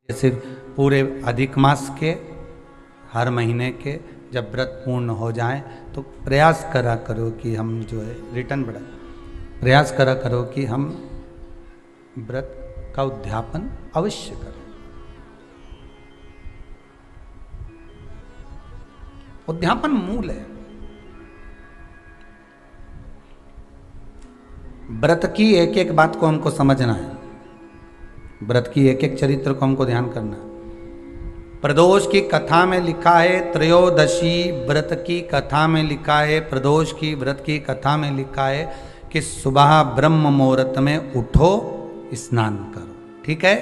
जैसे पूरे अधिक मास के हर महीने के जब व्रत पूर्ण हो जाएं तो प्रयास करा करो कि हम जो है रिटर्न बढ़ा प्रयास करा करो कि हम व्रत का उद्यापन अवश्य करें। उद्यापन मूल है। व्रत की एक एक बात को हमको समझना है, व्रत की एक एक चरित्र को हमको ध्यान करना है। प्रदोष की कथा में लिखा है, त्रयोदशी व्रत की कथा में लिखा है, प्रदोष की व्रत की कथा में लिखा है कि सुबह ब्रह्म मुहूर्त में उठो, स्नान करो। ठीक है,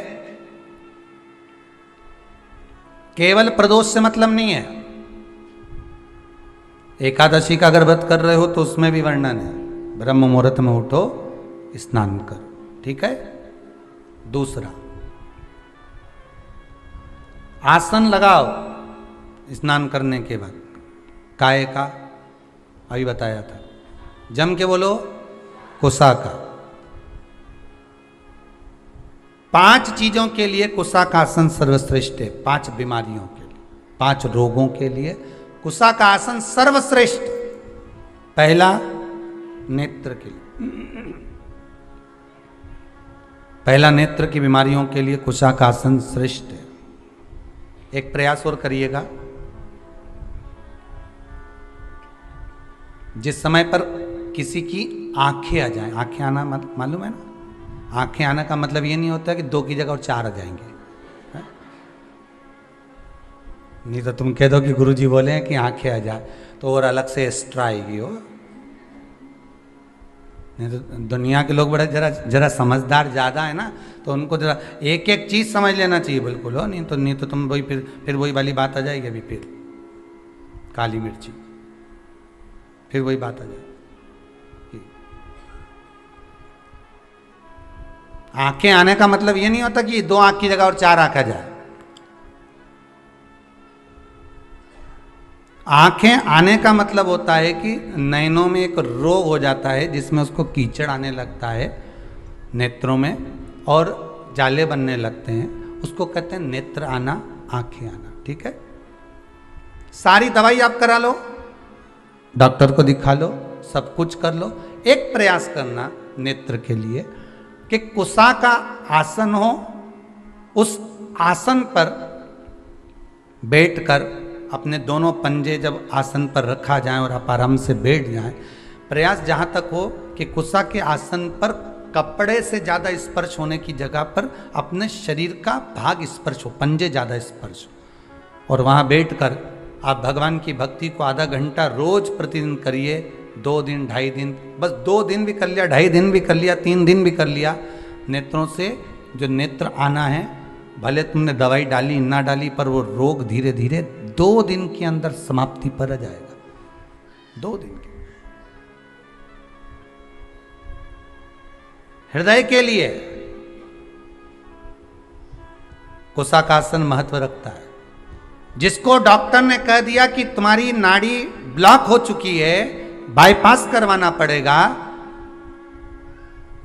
केवल प्रदोष से मतलब नहीं है। एकादशी का अगर व्रत कर रहे हो तो उसमें भी वर्णन है, ब्रह्म मुहूर्त में उठो, स्नान करो। ठीक है। दूसरा, आसन लगाओ स्नान करने के बाद, काय का अभी बताया था, जम के बोलो कुसा का। 5 चीजों के लिए कुसा का आसन सर्वश्रेष्ठ है। 5 बीमारियों के लिए, 5 रोगों के लिए कुसा का आसन सर्वश्रेष्ठ। पहला, नेत्र के लिए, पहला नेत्र की बीमारियों के लिए कुसा का आसन श्रेष्ठ है। एक प्रयास और करिएगा, जिस समय पर किसी की आंखें आ जाएं, आंखें आना मालूम है ना, आंखें आने का मतलब ये नहीं होता कि 2 की जगह और 4 आ जाएंगे। है? नहीं तो तुम कह दो कि गुरुजी बोले हैं कि आंखें आ जाए तो और अलग से एक्स्ट्रा आएगी हो। नहीं तो दुनिया के लोग बड़े जरा समझदार ज़्यादा है ना, तो उनको जरा एक एक चीज़ समझ लेना चाहिए बिल्कुल हो। नहीं तो तुम वही फिर वही वाली बात आ जाएगी। अभी फिर काली मिर्ची, फिर वही बात आ जाएगी। आंखें आने का मतलब ये नहीं होता कि 2 आंख की जगह और 4 आंख आ जाए। आंखें आने का मतलब होता है कि नयनों में एक रोग हो जाता है जिसमें उसको कीचड़ आने लगता है नेत्रों में और जाले बनने लगते हैं, उसको कहते हैं नेत्र आना, आंखें आना। ठीक है। सारी दवाई आप करा लो, डॉक्टर को दिखा लो, सब कुछ कर लो, एक प्रयास करना नेत्र के लिए कि कुसा का आसन हो, उस आसन पर बैठकर अपने दोनों पंजे जब आसन पर रखा जाए और आप आराम से बैठ जाएं, प्रयास जहाँ तक हो कि कुसा के आसन पर कपड़े से ज़्यादा स्पर्श होने की जगह पर अपने शरीर का भाग स्पर्श हो, पंजे ज़्यादा स्पर्श हो, और वहाँ बैठकर आप भगवान की भक्ति को आधा घंटा रोज प्रतिदिन करिए। 2 दिन 2.5 दिन, बस 2 दिन भी कर लिया, 2.5 दिन भी कर लिया, 3 दिन भी कर लिया, नेत्रों से जो नेत्र आना है, भले तुमने दवाई डाली ना डाली, पर वो रोग धीरे धीरे 2 दिन के अंदर समाप्ति पर आ जाएगा। 2 दिन के। हृदय के लिए कुसा का आसन महत्व रखता है। जिसको डॉक्टर ने कह दिया कि तुम्हारी नाड़ी ब्लॉक हो चुकी है, बाईपास करवाना पड़ेगा,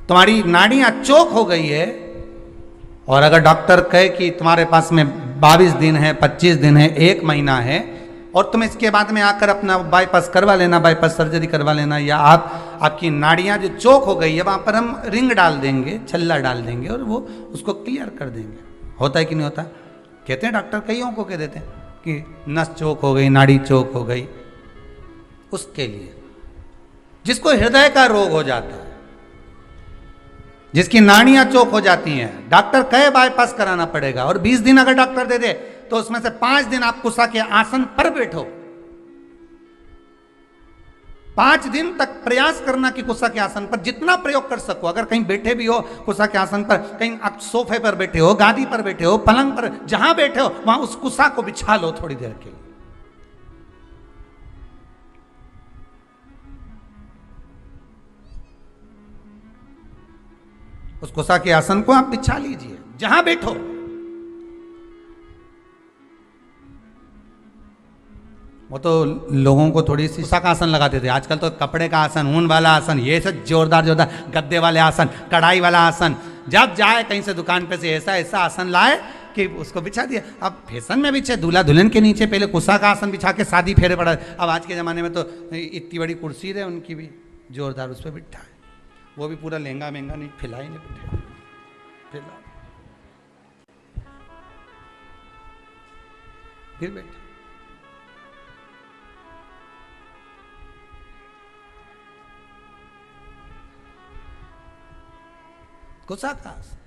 तुम्हारी नाड़ियां चोक हो गई है, और अगर डॉक्टर कहे कि तुम्हारे पास में 22 दिन है, 25 दिन है, 1 महीना है, और तुम इसके बाद में आकर अपना बाईपास करवा लेना, बाईपास सर्जरी करवा लेना, या आपकी नाड़ियां जो चोक हो गई है वहां पर हम रिंग डाल देंगे, छल्ला डाल देंगे और वो उसको क्लियर कर देंगे। होता है कि नहीं होता? कहते हैं डॉक्टर, कईयों को कह देते हैं कि नस चोक हो गई, नाड़ी चोक हो गई। उसके लिए जिसको हृदय का रोग हो जाता है, जिसकी नाड़ियां चोक हो जाती हैं, डॉक्टर कहे बाईपास कराना पड़ेगा, और 20 दिन अगर डॉक्टर दे दे तो उसमें से 5 दिन आप कुसा के आसन पर बैठो। 5 दिन तक प्रयास करना कि कुसा के आसन पर जितना प्रयोग कर सको। अगर कहीं बैठे भी हो कुसा के आसन पर, कहीं आप सोफे पर बैठे हो, गादी पर बैठे हो, पलंग पर, जहां बैठे हो वहां उस कुसा को बिछा लो थोड़ी देर के लिए। उस कुसा के आसन को आप बिछा लीजिए जहां बैठो। वो तो लोगों को थोड़ी सी कुसा का आसन लगाते थे, आजकल तो कपड़े का आसन, ऊन वाला आसन, ये सब जोरदार गद्दे वाले आसन, कढ़ाई वाला आसन। जब जाए कहीं से दुकान पे से ऐसा ऐसा आसन लाए कि उसको बिछा दिया। अब फैशन में बिछे, दूल्हा दुल्हन के नीचे पहले कुसा का आसन बिछा के शादी फेरे पड़ा। अब आज के ज़माने में तो इतनी बड़ी कुर्सी है उनकी भी जोरदार, उस पर बिठा है, वो भी पूरा लहंगा महंगा नहीं, फिला ही नहीं बिठा, फिला फिर बैठा। कुसा का आसन।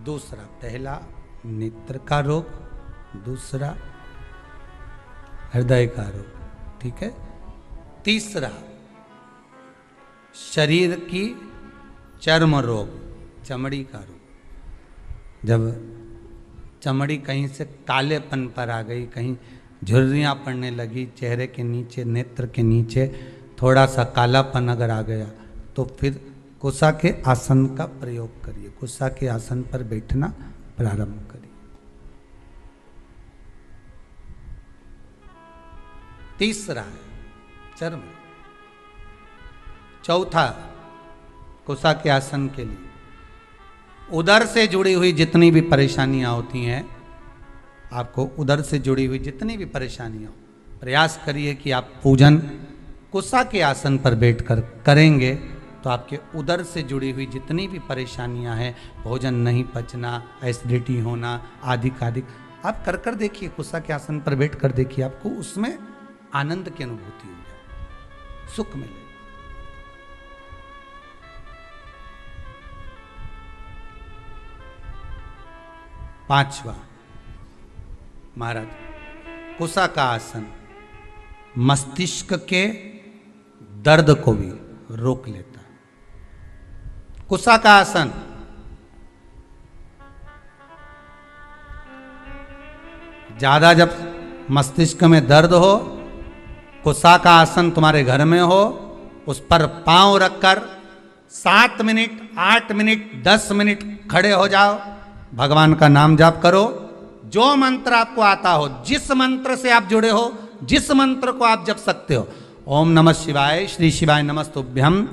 दूसरा, पहला नेत्र का रोग, दूसरा हृदय का रोग, ठीक है। तीसरा शरीर की चर्म रोग, चमड़ी का रोग। जब चमड़ी कहीं से कालेपन पर आ गई, कहीं झुर्रियाँ पड़ने लगी, चेहरे के नीचे, नेत्र के नीचे थोड़ा सा कालापन अगर आ गया तो फिर कुसा के आसन का प्रयोग करिए, कुसा के आसन पर बैठना प्रारंभ करिए। तीसरा है चर्म। चौथा, कुसा के आसन के लिए उदर से जुड़ी हुई जितनी भी परेशानियां होती हैं, आपको उदर से जुड़ी हुई जितनी भी परेशानियां हो, प्रयास करिए कि आप पूजन कुसा के आसन पर बैठकर करेंगे तो आपके उदर से जुड़ी हुई जितनी भी परेशानियां हैं, भोजन नहीं पचना, एसिडिटी होना, आदि, आप कर कर देखिए, कुसा के आसन पर बैठ कर देखिए, आपको उसमें आनंद की अनुभूति हो जाए, सुख मिले। पांचवा, महाराज, कुसा का आसन मस्तिष्क के दर्द को भी रोक लेता है। कुसा का आसन ज्यादा जब मस्तिष्क में दर्द हो, कुसा का आसन तुम्हारे घर में हो, उस पर पांव रखकर 7 मिनट, 8 मिनट, 10 मिनट खड़े हो जाओ, भगवान का नाम जाप करो, जो मंत्र आपको आता हो, जिस मंत्र से आप जुड़े हो, जिस मंत्र को आप जप सकते हो, ओम नमः शिवाय, श्री शिवाय नमस्तुभ्यम,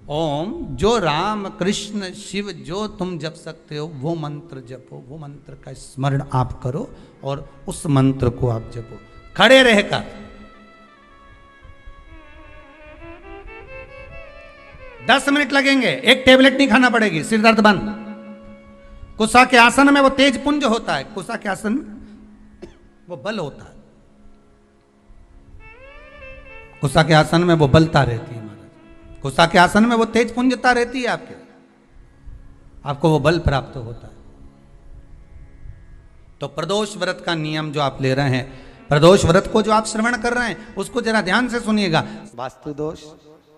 ओम, जो राम कृष्ण शिव जो तुम जप सकते हो वो मंत्र जपो, वो मंत्र का स्मरण आप करो और उस मंत्र को आप जपो खड़े रहकर। 10 मिनट लगेंगे, एक टेबलेट नहीं खाना पड़ेगी, सिर दर्द बंद। कुसा के आसन में वो तेज पुंज होता है, कुसा के आसन में वो बल होता है, कुसा के आसन में वो बलता रहती है महाराज, कुसा के आसन में वो तेज पुंजता रहती है, आपको वो बल प्राप्त होता है। तो प्रदोष व्रत का नियम जो आप ले रहे हैं, प्रदोष व्रत को जो आप श्रवण कर रहे हैं, उसको जरा ध्यान से सुनिएगा। वास्तु दोष,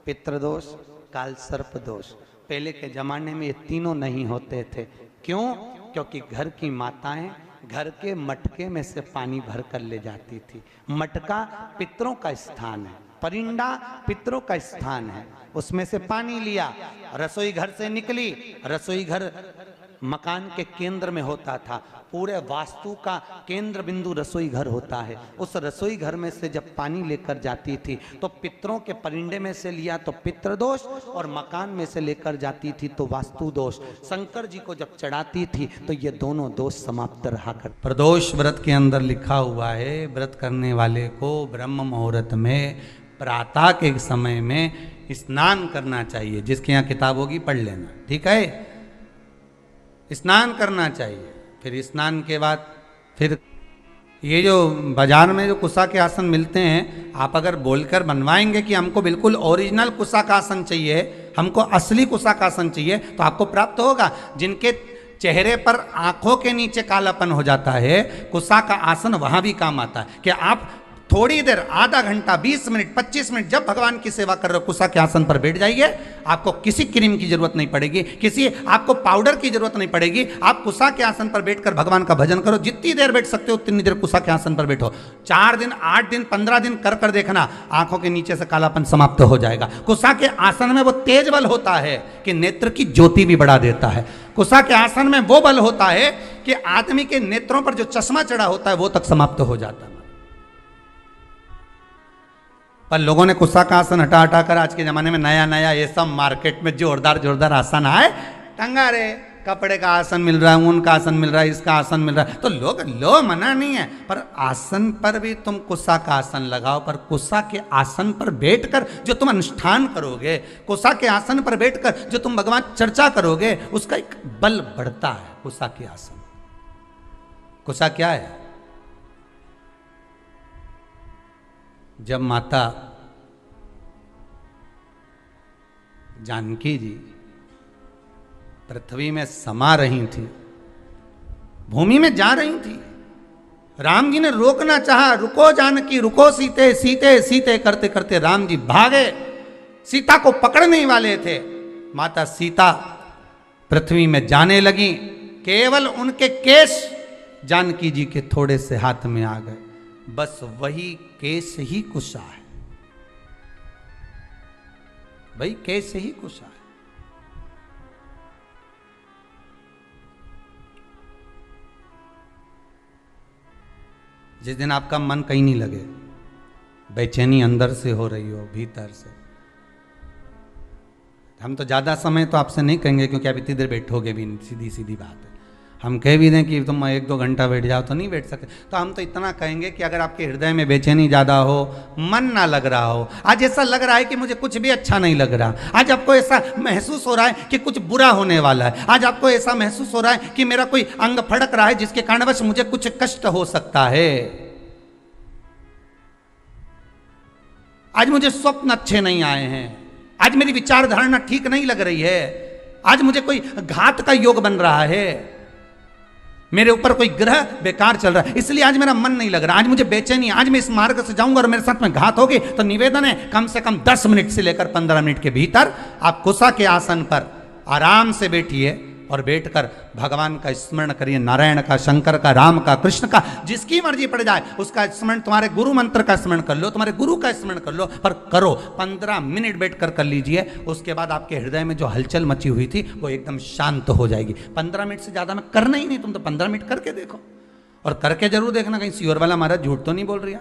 पितृदोष, काल सर्प दोष, पहले के जमाने में ये तीनों नहीं होते थे। क्यों? क्योंकि घर की माताएं घर के मटके में से पानी भर कर ले जाती थी। मटका पितरों का स्थान है, परिंदा पितरों का स्थान है, उसमें से पानी लिया, रसोई घर से निकली, रसोई घर मकान के केंद्र में होता था, पूरे वास्तु का केंद्र बिंदु रसोई घर होता है। उस रसोई घर में से जब पानी लेकर जाती थी तो पितरों के परिंदे में से लिया तो पितृदोष, और मकान में से लेकर जाती थी तो वास्तु दोष। शंकर जी को जब चढ़ाती थी तो ये दोनों दोष समाप्त रहा कर। प्रदोष व्रत के अंदर लिखा हुआ है, व्रत करने वाले को ब्रह्म मुहूर्त में प्रातः के समय में स्नान करना चाहिए। जिसके यहाँ किताब होगी पढ़ लेना, ठीक है। स्नान करना चाहिए। फिर स्नान के बाद फिर ये जो बाजार में जो कुसा के आसन मिलते हैं, आप अगर बोलकर बनवाएंगे कि हमको बिल्कुल ओरिजिनल कुसा का आसन चाहिए, हमको असली कुसा का आसन चाहिए, तो आपको प्राप्त होगा। जिनके चेहरे पर आंखों के नीचे कालापन हो जाता है, कुसा का आसन वहां भी काम आता है। कि आप थोड़ी देर, आधा घंटा, 20 मिनट, 25 मिनट जब भगवान की सेवा कर रहे हो, कुसा के आसन पर बैठ जाइए। आपको किसी क्रीम की जरूरत नहीं पड़ेगी, किसी आपको पाउडर की जरूरत नहीं पड़ेगी। आप कुसा के आसन पर बैठकर भगवान का भजन करो। जितनी देर बैठ सकते हो उतनी देर कुसा के आसन पर बैठो। 4 दिन, 8 दिन, 15 दिन कर कर देखना, आंखों के नीचे से कालापन समाप्त हो जाएगा। कुसा के आसन में वो तेज बल होता है कि नेत्र की ज्योति भी बढ़ा देता है। कुसा के आसन में वो बल होता है कि आदमी के नेत्रों पर जो चश्मा चढ़ा होता है वो तक समाप्त हो जाता है। पर लोगों ने कुस्सा का आसन हटा हटा कर आज के ज़माने में नया नया ये सब मार्केट में जोरदार जोरदार आसन आए, टंगा रे, कपड़े का आसन मिल रहा है, ऊन का आसन मिल रहा है, इसका आसन मिल रहा है, तो लोग लो मना नहीं है, पर आसन पर भी तुम कुस्सा का आसन लगाओ। पर कुस्सा के आसन पर बैठकर जो तुम अनुष्ठान करोगे, कुस्सा के आसन पर बैठकर जो तुम भगवान चर्चा करोगे, उसका एक बल बढ़ता है। कुस्सा के आसन, कुस्सा क्या है? जब माता जानकी जी पृथ्वी में समा रही थी, भूमि में जा रही थी, राम जी ने रोकना चाहा, रुको जानकी, रुको सीते, सीते सीते करते करते राम जी भागे, सीता को पकड़ने ही वाले थे। माता सीता पृथ्वी में जाने लगी, केवल उनके केश जानकी जी के थोड़े से हाथ में आ गए, बस वही केश ही कुशा है, भाई केश ही कुशा है। जिस दिन आपका मन कहीं नहीं लगे, बेचैनी अंदर से हो रही हो, भीतर से, हम तो ज़्यादा समय तो आपसे नहीं कहेंगे क्योंकि आप इतनी देर बैठोगे भी, सीधी सीधी बात है। हम कह भी दें कि तुम 1-2 घंटा बैठ जाओ तो नहीं बैठ सकते, तो हम तो इतना कहेंगे कि अगर आपके हृदय में बेचैनी ज़्यादा हो, मन ना लग रहा हो, आज ऐसा लग रहा है कि मुझे कुछ भी अच्छा नहीं लग रहा, आज आपको ऐसा महसूस हो रहा है कि कुछ बुरा होने वाला है, आज आपको ऐसा महसूस हो रहा है कि मेरा कोई अंग फड़क रहा है जिसके कारणवश मुझे कुछ कष्ट हो सकता है, आज मुझे स्वप्न अच्छे नहीं आए हैं, आज मेरी विचारधारणा ठीक नहीं लग रही है, आज मुझे कोई घात का योग बन रहा है, मेरे ऊपर कोई ग्रह बेकार चल रहा है, इसलिए आज मेरा मन नहीं लग रहा, आज मुझे बेचैनी, आज मैं इस मार्ग से जाऊंगा और मेरे साथ में घात होगी। तो निवेदन है, कम से कम 10 मिनट से लेकर 15 मिनट के भीतर आप कुसा के आसन पर आराम से बैठिए और बैठकर भगवान का स्मरण करिए, नारायण का, शंकर का, राम का, कृष्ण का, जिसकी मर्जी पड़ जाए उसका स्मरण, तुम्हारे गुरु मंत्र का स्मरण कर लो, तुम्हारे गुरु का स्मरण कर लो, पर करो, 15 मिनट बैठकर कर लीजिए। उसके बाद आपके हृदय में जो हलचल मची हुई थी वो एकदम शांत हो जाएगी। 15 मिनट से ज़्यादा में करना ही नहीं, तुम तो 15 मिनट करके देखो, और करके जरूर देखना कहीं सियोर वाला महाराज झूठ तो नहीं बोल रही,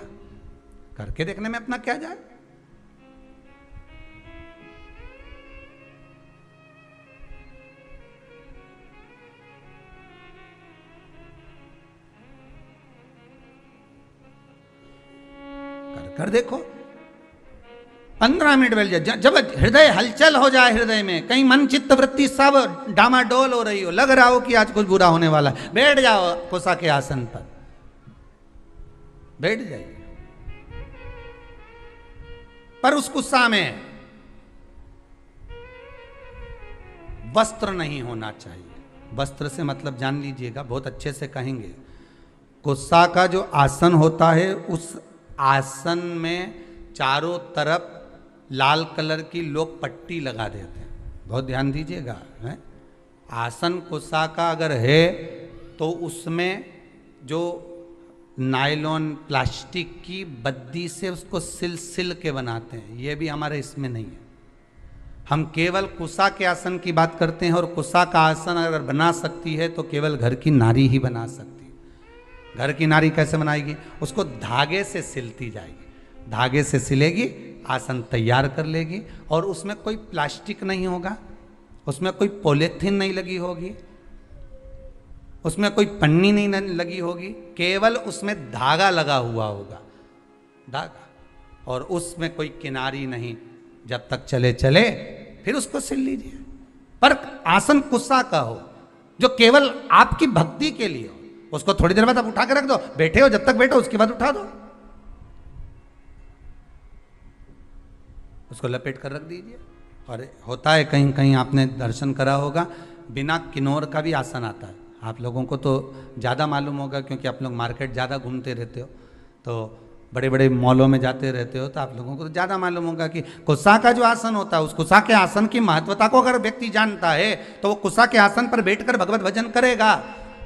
करके देखने में अपना क्या जाए। कर देखो, 15 मिनट बैठ जाए, जब हृदय हलचल हो जाए, हृदय में कहीं मन चित्त वृत्ति सब डामाडोल हो रही हो, लग रहा हो कि आज कुछ बुरा होने वाला है, बैठ जाओ कुसा के आसन पर, बैठ जाइए। पर उस कुस्सा में वस्त्र नहीं होना चाहिए। वस्त्र से मतलब जान लीजिएगा, बहुत अच्छे से कहेंगे, कुस्सा का जो आसन होता है उस आसन में चारों तरफ लाल कलर की लोग पट्टी लगा देते हैं, बहुत ध्यान दीजिएगा। आसन कुस्सा का अगर है तो उसमें जो नायलॉन प्लास्टिक की बद्दी से उसको सिल सिल के बनाते हैं, ये भी हमारे इसमें नहीं है। हम केवल कुस्सा के आसन की बात करते हैं, और कुस्सा का आसन अगर बना सकती है तो केवल घर की नारी ही बना सकती है। घर की नारी कैसे बनाएगी? उसको धागे से सिलती जाएगी, धागे से सिलेगी, आसन तैयार कर लेगी, और उसमें कोई प्लास्टिक नहीं होगा, उसमें कोई पॉलीथीन नहीं लगी होगी, उसमें कोई पन्नी नहीं लगी होगी, केवल उसमें धागा लगा हुआ होगा, धागा, और उसमें कोई किनारी नहीं। जब तक चले चले फिर उसको सिल लीजिए। पर आसन कुस्सा का हो जो केवल आपकी भक्ति के लिए हो, उसको थोड़ी देर बाद आप उठा के रख दो, बैठे हो जब तक बैठो, उसके बाद उठा दो, उसको लपेट कर रख दीजिए। और होता है कहीं कहीं आपने दर्शन करा होगा, बिना किन्नौर का भी आसन आता है। आप लोगों को तो ज़्यादा मालूम होगा क्योंकि आप लोग मार्केट ज़्यादा घूमते रहते हो, तो बड़े बड़े मॉलों में जाते रहते हो, तो आप लोगों को तो ज़्यादा मालूम होगा कि कुस्सा का जो आसन होता है, उस कुस्सा के आसन की महत्वता को अगर व्यक्ति जानता है तो वो कुस्सा के आसन पर बैठकर भगवत भजन करेगा।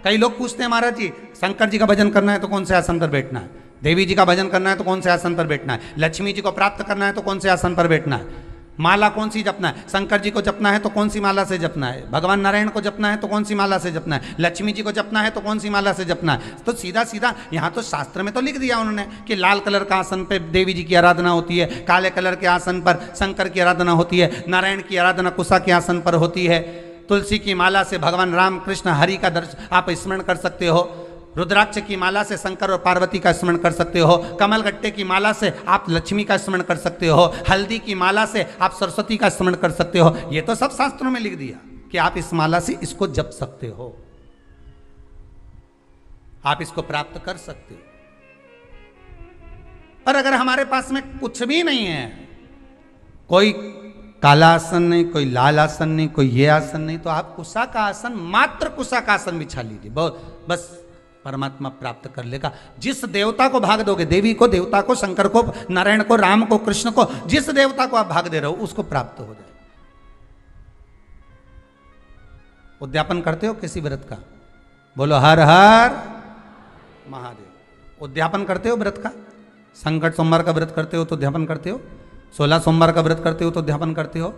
कई लोग पूछते हैं, महाराज जी शंकर जी का भजन करना है तो कौन से आसन पर बैठना है, देवी जी का भजन करना है तो कौन से आसन पर बैठना है, लक्ष्मी जी को प्राप्त करना है तो कौन से आसन पर बैठना है। माला कौन सी जपना है? शंकर जी को जपना है तो कौन सी माला से जपना है? भगवान नारायण को जपना है तो कौन सी माला से जपना है? लक्ष्मी जी को जपना है तो कौन सी माला से जपना है? तो सीधा सीधा यहाँ तो शास्त्र में तो लिख दिया उन्होंने कि लाल कलर का आसन पे देवी जी की आराधना होती है, काले कलर के आसन पर शंकर की आराधना होती है, नारायण की आराधना कुशा के आसन पर होती है, तुलसी की माला से भगवान राम कृष्ण हरि का दर्शन आप स्मरण कर सकते हो, रुद्राक्ष की माला से शंकर और पार्वती का स्मरण कर सकते हो, कमल गट्टे की माला से आप लक्ष्मी का स्मरण कर सकते हो, हल्दी की माला से आप सरस्वती का स्मरण कर सकते हो। ये तो सब शास्त्रों में लिख दिया कि आप इस माला से इसको जप सकते हो, आप इसको प्राप्त कर सकते हो। पर अगर हमारे पास में कुछ भी नहीं है, कोई काला आसन नहीं, कोई लाल आसन नहीं, कोई ये आसन नहीं, तो आप कुशा का आसन, मात्र कुशा का आसन बिछा लीजिए, बहुत बस परमात्मा प्राप्त कर लेगा। जिस देवता को भाग दोगे, देवी को, देवता को, शंकर को, नारायण को, राम को, कृष्ण को, जिस देवता को आप भाग दे रहे हो उसको प्राप्त हो जाए। उद्यापन करते हो किसी व्रत का? बोलो हर हर महादेव। उद्यापन करते हो व्रत का? संकट सोमवार का व्रत करते हो तो उद्यापन करते हो, 16 सोमवार का व्रत करते हो तो उद्यापन करते हो।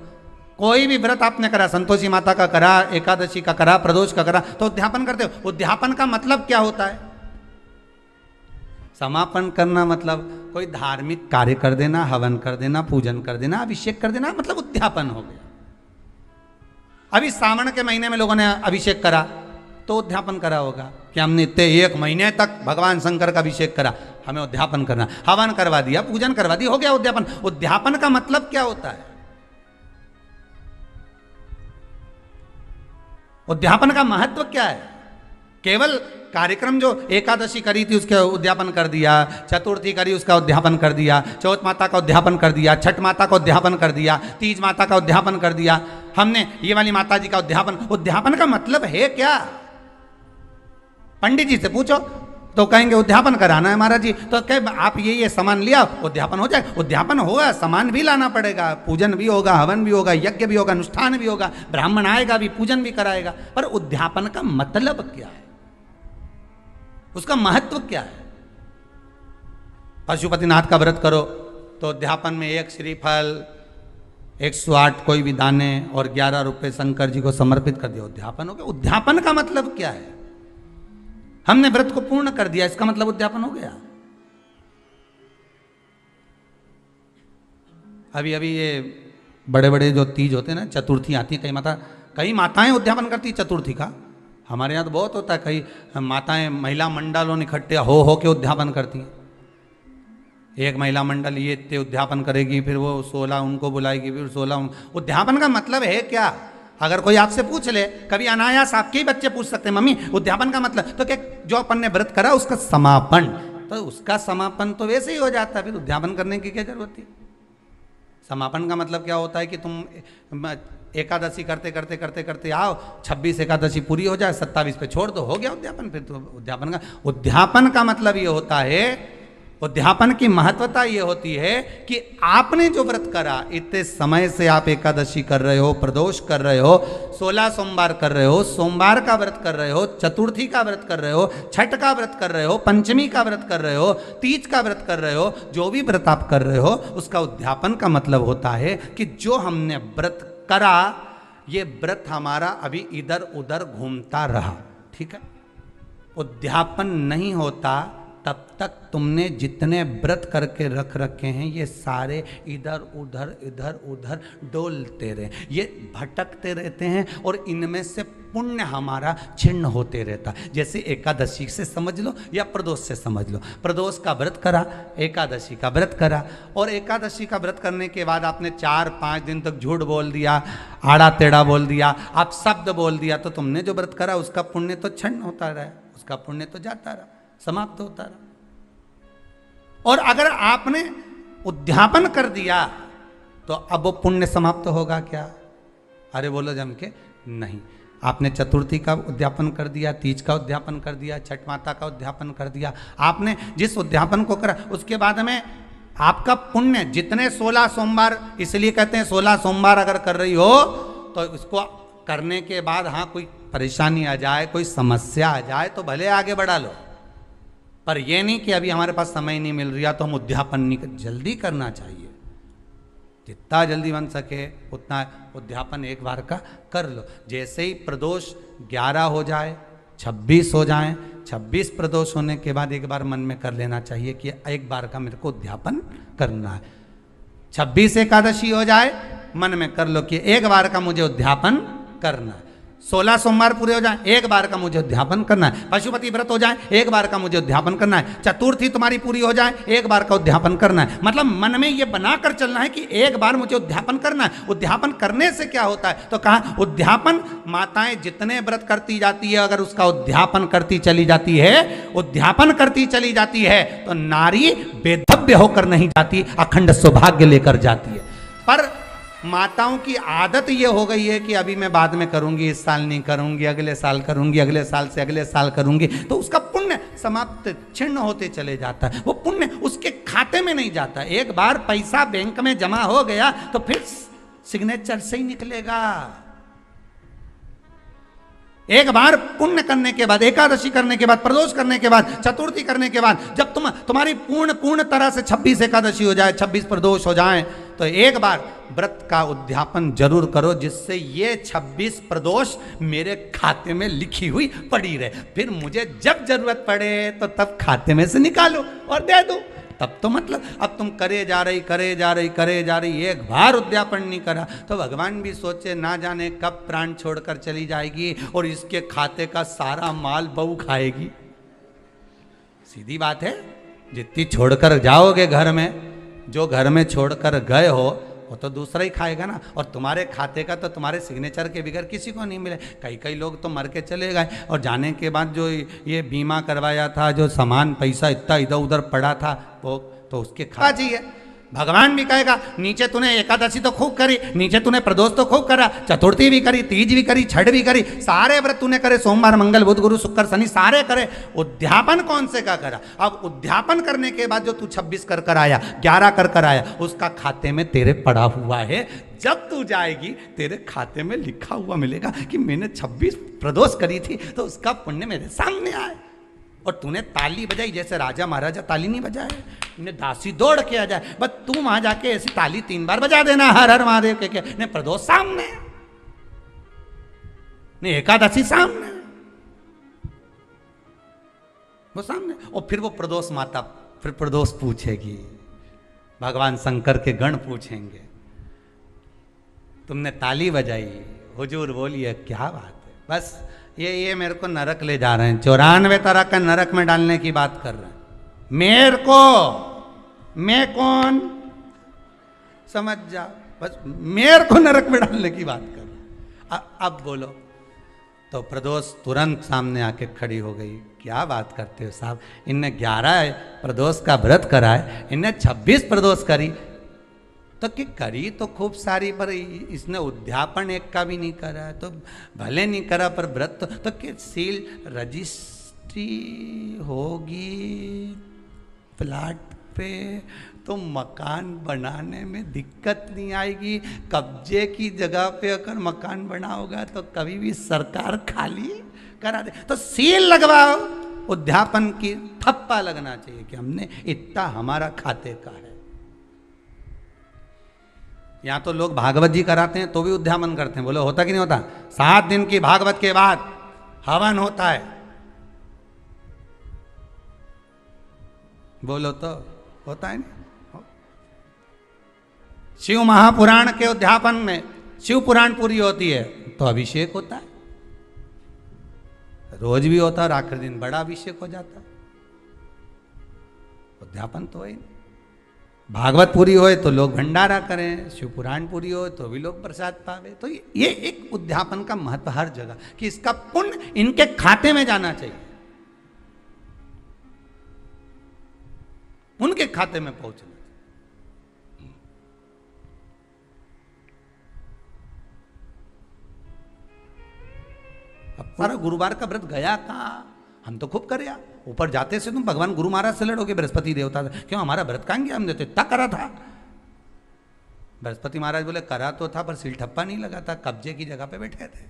कोई भी व्रत आपने करा, संतोषी माता का करा, एकादशी का करा, प्रदोष का करा, तो उद्यापन करते हो। उद्यापन का मतलब क्या होता है? समापन करना मतलब कोई धार्मिक कार्य कर देना, हवन कर देना, पूजन कर देना, अभिषेक कर देना, मतलब उद्यापन हो गया। अभी सावन के महीने में लोगों ने अभिषेक करा तो उद्यापन करा होगा कि हमने इतने 1 महीने तक भगवान शंकर का अभिषेक करा, हमें उद्यापन करना, हवन करवा दिया, पूजन करवा दिया, हो गया उद्यापन। उद्यापन का मतलब क्या होता है? उद्यापन का महत्व क्या है? केवल कार्यक्रम जो एकादशी करी थी उसके उद्यापन कर दिया, चतुर्थी करी उसका उद्यापन कर दिया, चौथ माता का उद्यापन कर दिया, छठ माता का उद्यापन कर दिया, तीज माता का उद्यापन कर दिया, हमने ये वाली माता जी का उद्यापन। उद्यापन का मतलब है क्या? पंडित जी से पूछो तो कहेंगे उद्यापन कराना है महाराज जी, तो कह आप ये सामान लिया, उद्यापन हो जाए। उद्यापन होगा, सामान भी लाना पड़ेगा, पूजन भी होगा, हवन भी होगा, यज्ञ भी होगा, अनुष्ठान भी होगा, ब्राह्मण आएगा भी, पूजन भी कराएगा। पर उद्यापन का मतलब क्या है? उसका महत्व क्या है? पशुपतिनाथ का व्रत करो तो उद्यापन में 1 श्रीफल, 108 कोई भी दाने और 11 रुपए शंकर जी को समर्पित कर दिया, उद्यापन हो गया। उद्यापन का मतलब क्या है? हमने व्रत को पूर्ण कर दिया, इसका मतलब उद्यापन हो गया। अभी अभी ये बड़े बड़े जो तीज होते हैं ना, चतुर्थी आती है, कई माताएं उद्यापन करती है चतुर्थी का। हमारे यहाँ तो बहुत होता है, कई माताएं महिला मंडलों इकट्ठे हो के उद्यापन करती हैं। एक महिला मंडल ये इतने उद्यापन करेगी, फिर वो 16 उनको बुलाएगी, फिर 16 उद्यापन का मतलब है क्या? अगर कोई आपसे पूछ ले, कभी अनायास आपके ही बच्चे पूछ सकते हैं, मम्मी उद्यापन का मतलब, तो क्या जो अपन ने व्रत करा उसका समापन, तो उसका समापन तो वैसे ही हो जाता है, फिर उद्यापन करने की क्या जरूरत है? समापन का मतलब क्या होता है कि तुम एकादशी करते करते करते करते आओ, 26 एकादशी पूरी हो जाए, 27 पे छोड़ दो, हो गया उद्यापन। फिर तो उद्यापन का मतलब ये होता है, उद्यापन की महत्वता ये होती है कि आपने जो व्रत करा, इतने समय से आप एकादशी कर रहे हो, प्रदोष कर रहे हो, 16 सोमवार कर रहे हो, सोमवार का व्रत कर रहे हो, चतुर्थी का व्रत कर रहे हो, छठ का व्रत कर रहे हो, पंचमी का व्रत कर रहे हो, तीज का व्रत कर रहे हो, जो भी व्रत आप कर रहे हो उसका उद्यापन का मतलब होता है कि जो हमने व्रत करा, ये व्रत हमारा अभी इधर उधर घूमता रहा। ठीक है, उद्यापन नहीं होता तब तक तुमने जितने व्रत करके रख रखे हैं ये सारे इधर उधर डोलते रहे, ये भटकते रहते हैं और इनमें से पुण्य हमारा छिन्न होते रहता। जैसे एकादशी से समझ लो या प्रदोष से समझ लो, प्रदोष का व्रत करा, एकादशी का व्रत करा, और एकादशी का व्रत करने के बाद आपने 4-5 दिन तक झूठ बोल दिया, आड़ा टेढ़ा बोल दिया, आप शब्द बोल दिया, तो तुमने जो व्रत करा उसका पुण्य तो छिन्न होता रहा, उसका पुण्य तो जाता रहा, समाप्त होता रहा। और अगर आपने उद्यापन कर दिया तो अब वो पुण्य समाप्त होगा क्या? अरे बोलो जम के नहीं। आपने चतुर्थी का उद्यापन कर दिया, तीज का उद्यापन कर दिया, छठ माता का उद्यापन कर दिया, आपने जिस उद्यापन को करा उसके बाद में आपका पुण्य जितने 16 सोमवार, इसलिए कहते हैं 16 सोमवार अगर कर रही हो तो इसको करने के बाद हाँ कोई परेशानी आ जाए, कोई समस्या आ जाए तो भले आगे बढ़ा लो, पर यह नहीं कि अभी हमारे पास समय नहीं मिल रहा तो हम उद्यापन नहीं जल्दी करना चाहिए। जितना जल्दी बन सके उतना उद्यापन एक बार का कर लो। जैसे ही प्रदोष 11 हो जाए, 26 हो जाए, 26 प्रदोष होने के बाद एक बार मन में कर लेना चाहिए कि एक बार का मेरे को उद्यापन करना है। 26 एकादशी हो जाए, मन में कर लो कि एक बार का मुझे उद्यापन करना है। 16 सोमवार पूरे हो जाए, एक बार का मुझे उद्यापन करना है। पशुपति व्रत हो जाए, एक बार का मुझे उद्यापन करना है। चतुर्थी तुम्हारी पूरी हो जाए, एक बार का उद्यापन करना है। मतलब मन में ये बनाकर चलना है कि एक बार मुझे उद्यापन करना है। उद्यापन करने से क्या होता है, तो कहा उद्यापन, माताएं जितने व्रत करती जाती है, अगर उसका उद्यापन करती चली जाती है, उद्यापन करती चली जाती है, तो नारी बेधव्य होकर नहीं जाती, अखंड सौभाग्य लेकर जाती है। पर माताओं की आदत ये हो गई है कि अभी मैं बाद में करूंगी, इस साल नहीं करूंगी, अगले साल करूंगी, अगले साल से अगले साल करूंगी, तो उसका पुण्य समाप्त छिन्न होते चले जाता है। वो पुण्य उसके खाते में नहीं जाता। एक बार पैसा बैंक में जमा हो गया तो फिर सिग्नेचर से ही निकलेगा। एक बार पुण्य करने के बाद, एकादशी करने के बाद, प्रदोष करने के बाद, चतुर्थी करने के बाद, जब तुम्हारी पूर्ण तरह से 26 एकादशी हो जाए, 26 प्रदोष हो जाए, तो एक बार व्रत का उद्यापन जरूर करो, जिससे ये 26 प्रदोष मेरे खाते में लिखी हुई पड़ी रहे। फिर मुझे जब जरूरत पड़े तो तब खाते में से निकालो और दे दो। तब तो मतलब अब तुम करे जा रही, एक बार उद्यापन नहीं करा तो भगवान भी सोचे ना जाने कब प्राण छोड़कर चली जाएगी और इसके खाते का सारा माल बहू खाएगी। सीधी बात है, जितनी छोड़कर जाओगे घर में, जो घर में छोड़कर गए हो वो तो दूसरा ही खाएगा ना। और तुम्हारे खाते का तो तुम्हारे सिग्नेचर के बगैर किसी को नहीं मिले। कई लोग तो मर के चले गए और जाने के बाद जो ये बीमा करवाया था, जो सामान पैसा इतना इधर उधर पड़ा था, वो तो उसके खा चाहिए। भगवान भी कहेगा नीचे तूने एकादशी तो खूब करी, नीचे तूने प्रदोष तो खूब करा, चतुर्थी भी करी, तीज भी करी, छठ भी करी, सारे व्रत तूने करे, सोमवार मंगल बुध गुरु शुक्र शनि सारे करे, उद्यापन कौन से का करा। अब उद्यापन करने के बाद जो तू 26 कर आया, 11 कर आया, उसका खाते में तेरे पड़ा हुआ है। जब तू जाएगी तेरे खाते में लिखा हुआ मिलेगा कि मैंने 26 प्रदोष करी थी, तो उसका पुण्य मेरे सामने आए। और तूने ताली बजाई, जैसे राजा महाराजा ताली नहीं बजाए, ने दासी दौड़ के आ जाए, बस तू वहां जाके ऐसी ताली 3 बार बजा देना, हर हर महादेव के ने प्रदोष सामने, ने एकादशी सामने, वो सामने। और फिर वो प्रदोष माता फिर प्रदोष पूछेगी, भगवान शंकर के गण पूछेंगे, तुमने ताली बजाई, हुजूर बोलिए क्या बात है। बस ये मेरे को नरक ले जा रहे हैं, 94 तरह का नरक में डालने की बात कर रहे हैं मेरे को। मैं कौन समझ जा, बस मेरे को नरक में डालने की बात कर रहे हैं। अब बोलो। तो प्रदोष तुरंत सामने आके खड़ी हो गई, क्या बात करते हो साहब, इनने 11 प्रदोष का व्रत करा है, इनने 26 प्रदोष करी, तो कि करी तो खूब सारी, पर इसने उद्यापन एक का भी नहीं करा, तो भले नहीं करा पर व्रत तो कि सील रजिस्ट्री होगी प्लाट पे तो मकान बनाने में दिक्कत नहीं आएगी। कब्जे की जगह पे अगर मकान बना होगा तो कभी भी सरकार खाली करा दे, तो सील लगवाओ। उद्यापन की ठप्पा लगना चाहिए कि हमने इतना हमारा खाते का है। यहाँ तो लोग भागवत जी कराते हैं तो भी उद्यापन करते हैं, बोलो होता कि नहीं होता। 7 दिन की भागवत के बाद हवन होता है, बोलो तो होता है नहीं। शिव महापुराण के उद्यापन में शिव पुराण पूरी होती है तो अभिषेक होता है, रोज भी होता है और आखिरी दिन बड़ा अभिषेक हो जाता है। उद्यापन तो है नहीं। भागवत पूरी होए तो लोग भंडारा करें, शिव पुराण पूरी हो तो भी लोग प्रसाद पावे। तो ये एक उद्यापन का महत्व हर जगह कि इसका पुण्य इनके खाते में जाना चाहिए, उनके खाते में पहुंचना। अब सारा गुरुवार का व्रत गया कहाँ, हम तो खूब करे। ऊपर जाते से तुम भगवान गुरु महाराज से लड़ोगे, बृहस्पति देवता से, क्यों हमारा व्रत कहाँ गया, हमने तो इतना करा था। बृहस्पति महाराज बोले करा तो था पर सिल ठप्पा नहीं लगा था, कब्जे की जगह पे बैठे थे,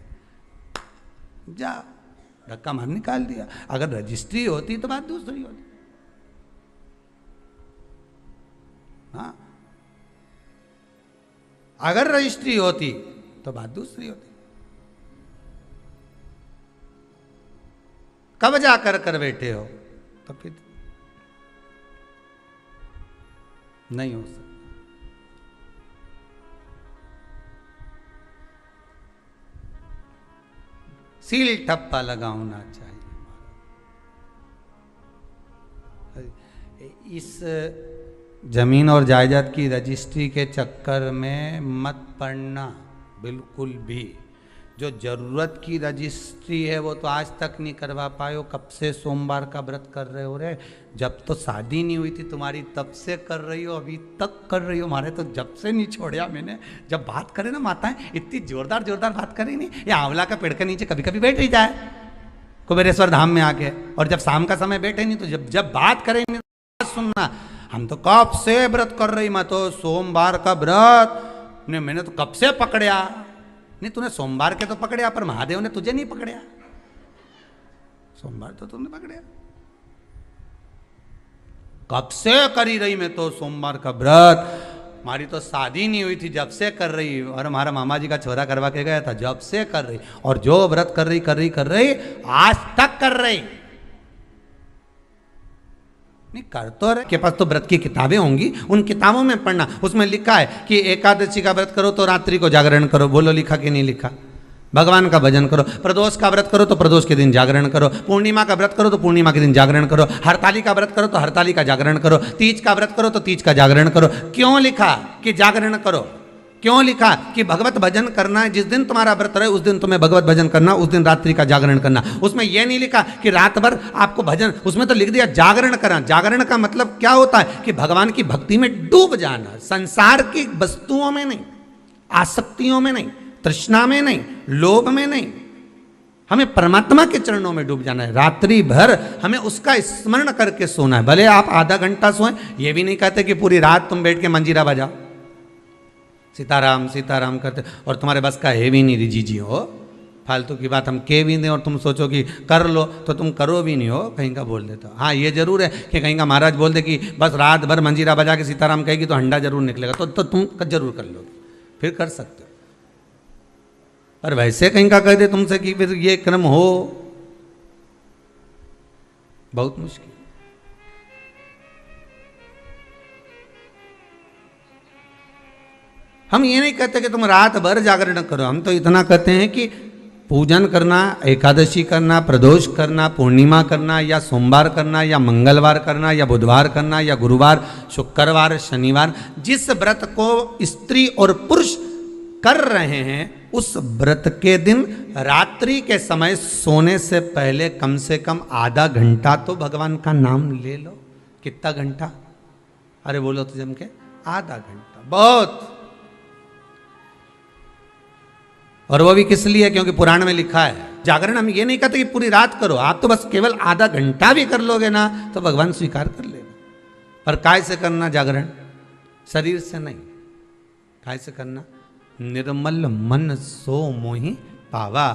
जा धक्का मार निकाल दिया। अगर रजिस्ट्री होती तो बात दूसरी होती। हाँ अगर रजिस्ट्री होती तो बात दूसरी होती। कब जाकर कर बैठे हो तो फिर नहीं हो सकता। सील ठप्पा लगाना चाहिए। इस जमीन और जायदाद की रजिस्ट्री के चक्कर में मत पड़ना बिल्कुल भी। जो जरूरत की रजिस्ट्री है वो तो आज तक नहीं करवा पाए हो। कब से सोमवार का व्रत कर रहे हो रे? जब तो शादी नहीं हुई थी तुम्हारी तब से कर रही हो, अभी तक कर रही हो। हमारे तो जब से नहीं छोड़ा मैंने। जब बात करे ना माताएं इतनी जोरदार जोरदार बात करें नहीं, ये आंवला का पेड़ के नीचे कभी कभी बैठ ही जाए कुबेरेश्वर धाम में आके, और जब शाम का समय बैठे नहीं तो जब बात करेंगे तो सुनना। हम तो कब से व्रत कर रही, मैं तो सोमवार का व्रत ने मैंने तो कब से पकड़िया। नहीं तूने सोमवार के तो पकड़िया, पर महादेव ने तुझे नहीं पकड़िया। सोमवार तो तुमने पकड़िया। कब से करी रही मैं तो सोमवार का व्रत। हमारी तो शादी नहीं हुई थी जब से कर रही, और हमारा मामा जी का छोरा करवा के गया था जब से कर रही, और जो व्रत कर रही आज तक कर रही। नहीं कर तो रहे के पास तो व्रत की किताबें होंगी, उन किताबों में पढ़ना। उसमें लिखा है कि एकादशी का व्रत करो तो रात्रि को जागरण करो। बोलो लिखा कि नहीं लिखा? भगवान का भजन करो। प्रदोष का व्रत करो तो प्रदोष के दिन जागरण करो। पूर्णिमा का व्रत करो तो पूर्णिमा के दिन जागरण करो। हरताली का व्रत करो तो हरताली का जागरण करो। तीज का व्रत करो तो तीज का जागरण करो। क्यों लिखा कि जागरण करो? क्यों लिखा कि भगवत भजन करना है? जिस दिन तुम्हारा व्रत रहे उस दिन तुम्हें भगवत भजन करना, उस दिन रात्रि का जागरण करना। उसमें यह नहीं लिखा कि रात भर आपको भजन, उसमें तो लिख दिया जागरण करना। जागरण का मतलब क्या होता है कि भगवान की भक्ति में डूब जाना, संसार की वस्तुओं में नहीं, आसक्तियों में नहीं, तृष्णा में नहीं, लोभ में नहीं। हमें परमात्मा के चरणों में डूब जाना है। रात्रि भर हमें उसका स्मरण करके सोना है। भले आप आधा घंटा सोएं, ये भी नहीं कहते कि पूरी रात तुम बैठ के मंजीरा बजाओ, सीताराम सीताराम करते, और तुम्हारे बस का है भी नहीं रीजी जी हो। फालतू की बात हम कह भी दें और तुम सोचो कि कर लो तो तुम करो भी नहीं हो, कहीं का बोल देते हो। हाँ ये जरूर है कि कहीं का महाराज बोल दे कि बस रात भर मंजीरा बजा के सीताराम कहेगी तो हंडा जरूर निकलेगा, तो तुम जरूर कर लोगे, फिर कर सकते हो। पर वैसे कहीं का कह दे तुमसे कि फिर ये क्रम हो, बहुत मुश्किल। हम ये नहीं कहते कि तुम रात भर जागरण करो, हम तो इतना कहते हैं कि पूजन करना, एकादशी करना, प्रदोष करना, पूर्णिमा करना, या सोमवार करना, या मंगलवार करना, या बुधवार करना, या गुरुवार, शुक्रवार, शनिवार, जिस व्रत को स्त्री और पुरुष कर रहे हैं उस व्रत के दिन रात्रि के समय सोने से पहले कम से कम आधा घंटा तो भगवान का नाम ले लो। कितना घंटा? अरे बोलो तो जम के आधा घंटा, बहुत। और वो भी किस लिए? क्योंकि पुराण में लिखा है जागरण। हम ये नहीं कहते कि पूरी रात करो, आप तो बस केवल आधा घंटा भी कर लोगे ना तो भगवान स्वीकार कर लेगा। पर काय से करना जागरण? शरीर से नहीं। काय से करना? निर्मल मन सो मोहि पावा,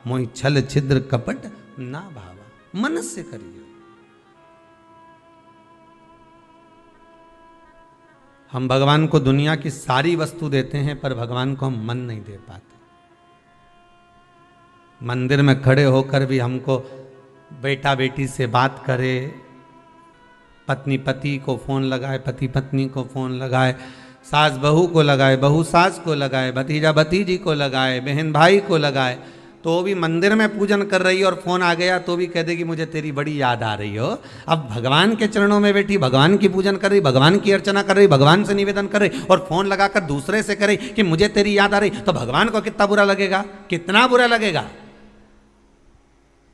मोहि छल छिद्र कपट ना भावा। मन से करिए। हम भगवान को दुनिया की सारी वस्तु देते हैं पर भगवान को हम मन नहीं दे पाते। मंदिर में खड़े होकर भी हमको बेटा बेटी से बात करे, पत्नी पति को फोन लगाए, पति पत्नी को फोन लगाए, सास बहू को लगाए, बहू सास को लगाए, भतीजा भतीजी को लगाए, बहन भाई को लगाए, तो भी मंदिर में पूजन कर रही है और फोन आ गया तो भी कह देगी मुझे तेरी बड़ी याद आ रही हो। अब भगवान के चरणों में बैठी भगवान की पूजन कर रही, भगवान की अर्चना कर रही, भगवान से निवेदन कर रही, और फोन लगाकर दूसरे से कर रही कि मुझे तेरी याद आ रही, तो भगवान को कितना बुरा लगेगा? कितना बुरा लगेगा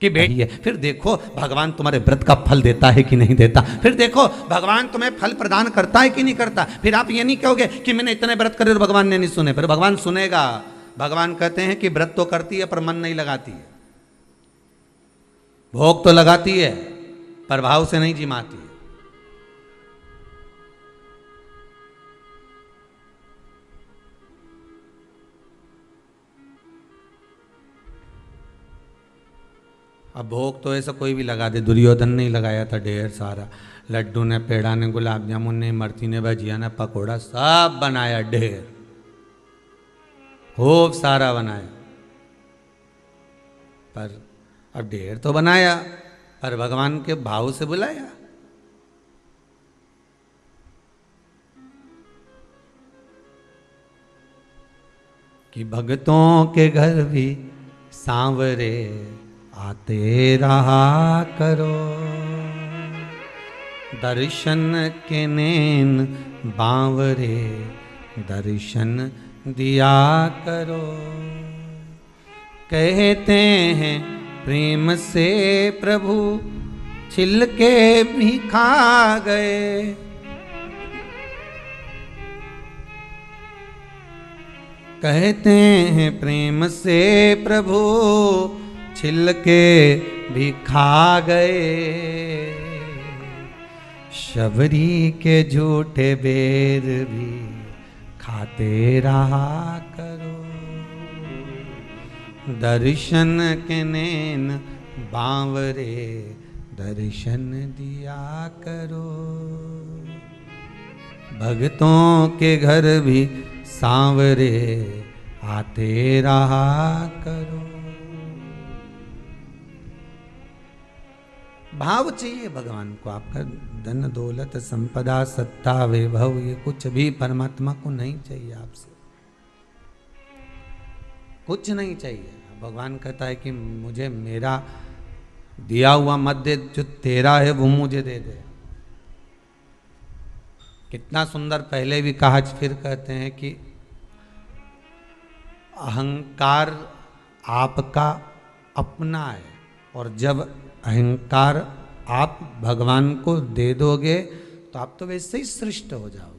कि बेटी है। फिर देखो भगवान तुम्हारे व्रत का फल देता है कि नहीं देता। फिर देखो भगवान तुम्हें फल प्रदान करता है कि नहीं करता। फिर आप ये नहीं कहोगे कि मैंने इतने व्रत करे और भगवान ने नहीं सुने। फिर भगवान सुनेगा। भगवान कहते हैं कि व्रत तो करती है पर मन नहीं लगाती है, भोग तो लगाती है पर भाव से नहीं जिमाती है। अब भोग तो ऐसा कोई भी लगा दे। दुर्योधन ने लगाया था ढेर सारा, लड्डू ने, पेड़ा ने, गुलाब जामुन ने, इमरती ने, भजिया ने, पकोड़ा, सब बनाया ढेर। खूब सारा बनाया, पर अब ढेर तो बनाया, पर भगवान के भाव से बुलाया। कि भक्तों के घर भी सांवरे आते रहा करो, दर्शन के नैन बांवरे दर्शन दिया करो। कहते हैं प्रेम से प्रभु छिल के भी खा गए, कहते हैं प्रेम से प्रभु छिल के भी खा गए। शबरी के झूठे बेर भी खाते रहा करो, दर्शन के नैन बांवरे दर्शन दिया करो। भक्तों के घर भी सांवरे आते रहा करो। भाव चाहिए भगवान को। आपका धन दौलत संपदा सत्ता वैभव ये कुछ भी परमात्मा को नहीं चाहिए। आपसे कुछ नहीं चाहिए। भगवान कहता है कि मुझे मेरा दिया हुआ मत दे, जो तेरा है वो मुझे दे दे। कितना सुंदर पहले भी कहा, फिर कहते हैं कि अहंकार आपका अपना है, और जब अहंकार आप भगवान को दे दोगे तो आप तो वैसे ही सृष्ट हो जाओगे।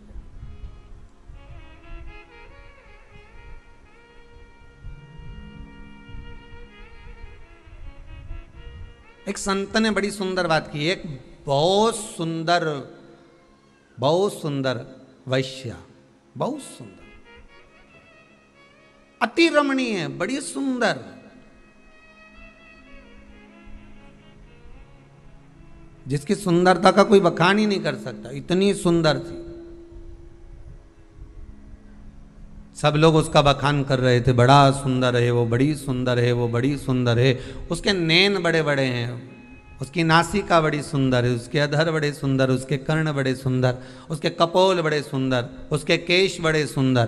एक संत ने बड़ी सुंदर बात की। एक बहुत सुंदर वैश्या, बहुत सुंदर, अति रमणीय, बड़ी सुंदर, जिसकी सुंदरता का कोई बखान ही नहीं कर सकता, इतनी सुंदर थी। सब लोग उसका बखान कर रहे थे, बड़ा सुंदर है वो, बड़ी सुंदर है वो, बड़ी सुंदर है। उसके नैन बड़े बड़े हैं, उसकी नासिका बड़ी सुंदर है, उसके अधर बड़े सुंदर, उसके कर्ण बड़े सुंदर, उसके कपोल बड़े सुंदर, उसके केश बड़े सुंदर।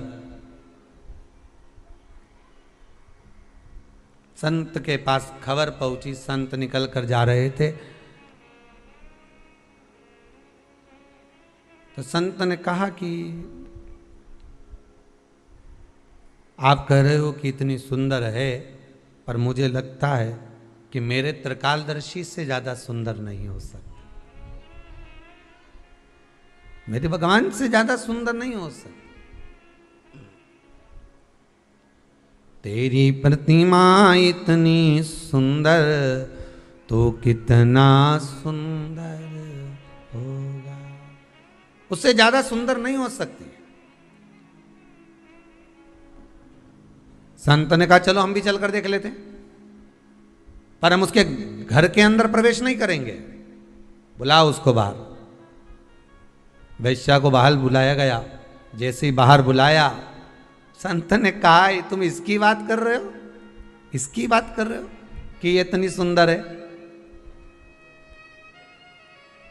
संत के पास खबर पहुंची, संत निकल कर जा रहे थे, तो संत ने कहा कि आप कह रहे हो कि इतनी सुंदर है, पर मुझे लगता है कि मेरे त्रिकालदर्शी से ज्यादा सुंदर नहीं हो सकता, मेरे भगवान से ज्यादा सुंदर नहीं हो सकता। तेरी प्रतिमा इतनी सुंदर तो कितना सुंदर होगा, उससे ज्यादा सुंदर नहीं हो सकती। संत ने कहा चलो हम भी चलकर देख लेते हैं, पर हम उसके घर के अंदर प्रवेश नहीं करेंगे, बुलाओ उसको बाहर। वैश्या को बाहर बुलाया गया। जैसे ही बाहर बुलाया, संत ने कहा तुम इसकी बात कर रहे हो, इसकी बात कर रहे हो कि ये इतनी सुंदर है।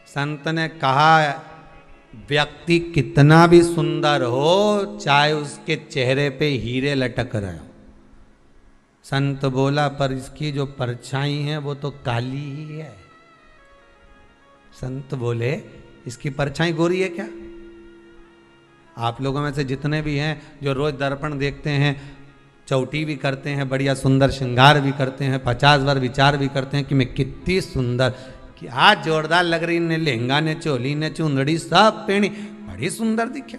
संत ने कहा व्यक्ति कितना भी सुंदर हो, चाहे उसके चेहरे पे हीरे लटक रहे हो। संत बोला पर इसकी जो परछाई है वो तो काली ही है। संत बोले इसकी परछाई गोरी है क्या? आप लोगों में से जितने भी हैं जो रोज दर्पण देखते हैं, चौटी भी करते हैं, बढ़िया सुंदर श्रृंगार भी करते हैं, 50 बार विचार भी करते हैं कि मैं कितनी सुंदर, कि आज जोरदार लग रही, ने लहंगा ने चोली ने चुंदड़ी सब पहनी, बड़ी सुंदर दिखे।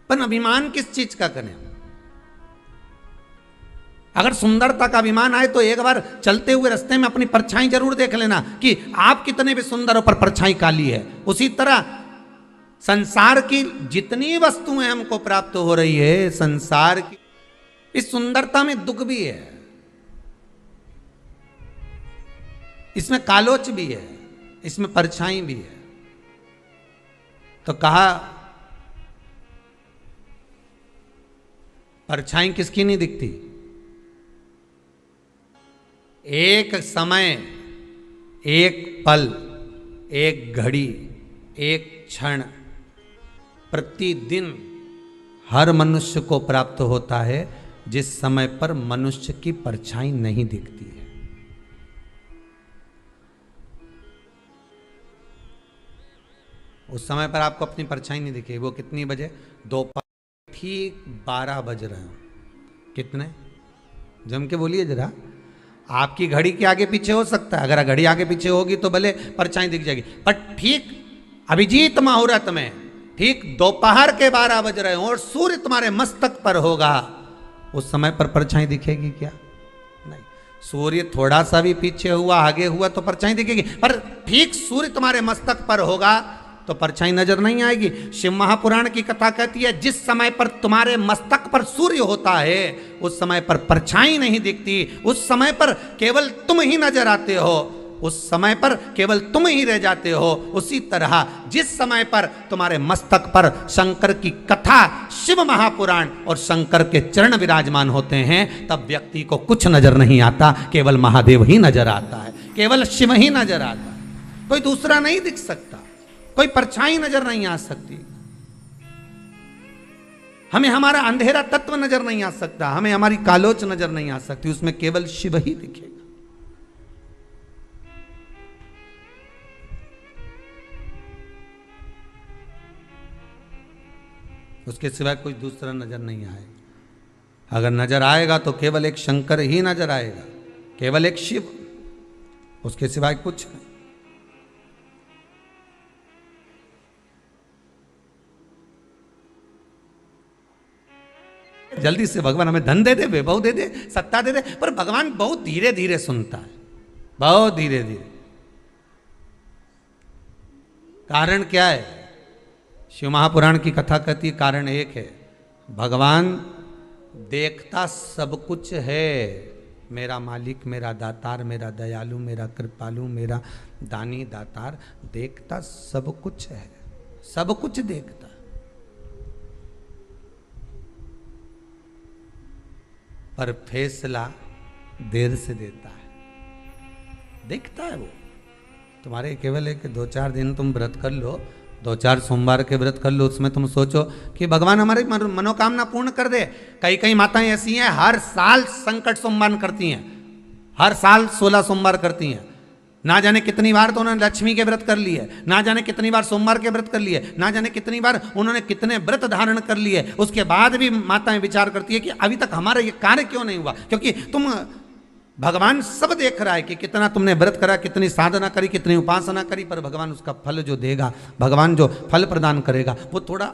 पर अभिमान किस चीज का करें? अगर सुंदरता का अभिमान आए तो एक बार चलते हुए रास्ते में अपनी परछाई जरूर देख लेना कि आप कितने भी सुंदर हो पर परछाई काली है। उसी तरह संसार की जितनी वस्तुएं हमको प्राप्त हो रही है, संसार की इस सुंदरता में दुख भी है, इसमें कालोच भी है, इसमें परछाई भी है। तो कहा परछाई किसकी नहीं दिखती? एक समय, एक पल, एक घड़ी, एक क्षण प्रतिदिन हर मनुष्य को प्राप्त होता है जिस समय पर मनुष्य की परछाई नहीं दिखती है। उस समय पर आपको अपनी परछाई नहीं दिखेगी। वो कितनी बजे? दोपहर ठीक 12 बज रहे हो। कितने? जम के बोलिए जरा। आपकी घड़ी के आगे पीछे हो सकता है, अगर घड़ी आगे पीछे होगी तो भले परछाई दिख जाएगी, पर ठीक अभिजीत मुहूर्त में ठीक दोपहर के 12 बज रहे हो और सूर्य तुम्हारे मस्तक पर होगा, उस समय पर परछाई दिखेगी क्या? नहीं। सूर्य थोड़ा सा भी पीछे हुआ, आगे हुआ तो परछाई दिखेगी, पर ठीक सूर्य तुम्हारे मस्तक पर होगा तो परछाई नजर नहीं आएगी। शिव महापुराण की कथा कहती है जिस समय पर तुम्हारे मस्तक पर सूर्य होता है उस समय पर परछाई नहीं दिखती, उस समय पर केवल तुम ही नजर आते हो, उस समय पर केवल तुम ही रह जाते हो। उसी तरह जिस समय पर तुम्हारे मस्तक पर शंकर की कथा, शिव महापुराण और शंकर के चरण विराजमान होते हैं, तब व्यक्ति को कुछ नजर नहीं आता, केवल महादेव ही नजर आता है, केवल शिव ही नजर आता है, कोई दूसरा नहीं दिख सकता, कोई परछाई नजर नहीं आ सकती। हमें हमारा अंधेरा तत्व नजर नहीं आ सकता, हमें हमारी कालोच नजर नहीं आ सकती, उसमें केवल शिव ही दिखेगा। उसके सिवाय कोई दूसरा नजर नहीं आएगा। अगर नजर आएगा तो केवल एक शंकर ही नजर आएगा, केवल एक शिव, उसके सिवाय कुछ नहीं। जल्दी से भगवान हमें धन दे दे, वैभव दे दे, सत्ता दे दे, पर भगवान बहुत धीरे धीरे सुनता है, बहुत धीरे धीरे। कारण क्या है? शिव महापुराण की कथा कहती है कारण एक है, भगवान देखता सब कुछ है, मेरा मालिक, मेरा दातार, मेरा दयालु, मेरा कृपालु, मेरा दानी दातार, देखता सब कुछ है, सब कुछ देखता, पर फैसला देर से देता है। देखता है वो, तुम्हारे केवल एक 2-4 दिन तुम व्रत कर लो, 2-4 सोमवार के व्रत कर लो, उसमें तुम सोचो कि भगवान हमारी मनोकामना पूर्ण कर दे। कई कई माताएं ऐसी हैं हर साल संकट सोमवार करती हैं, हर साल 16 सोमवार करती हैं, ना जाने कितनी बार तो उन्होंने लक्ष्मी के व्रत कर लिए, ना जाने कितनी बार सोमवार के व्रत कर लिए, ना जाने कितनी बार उन्होंने कितने व्रत धारण कर लिए। उसके बाद भी माताएं विचार करती है कि अभी तक हमारा ये कार्य क्यों नहीं हुआ, क्योंकि तुम, भगवान सब देख रहा है कि कितना तुमने व्रत करा, कितनी साधना करी, कितनी उपासना करी, पर भगवान उसका फल जो देगा, भगवान जो फल प्रदान करेगा, वो थोड़ा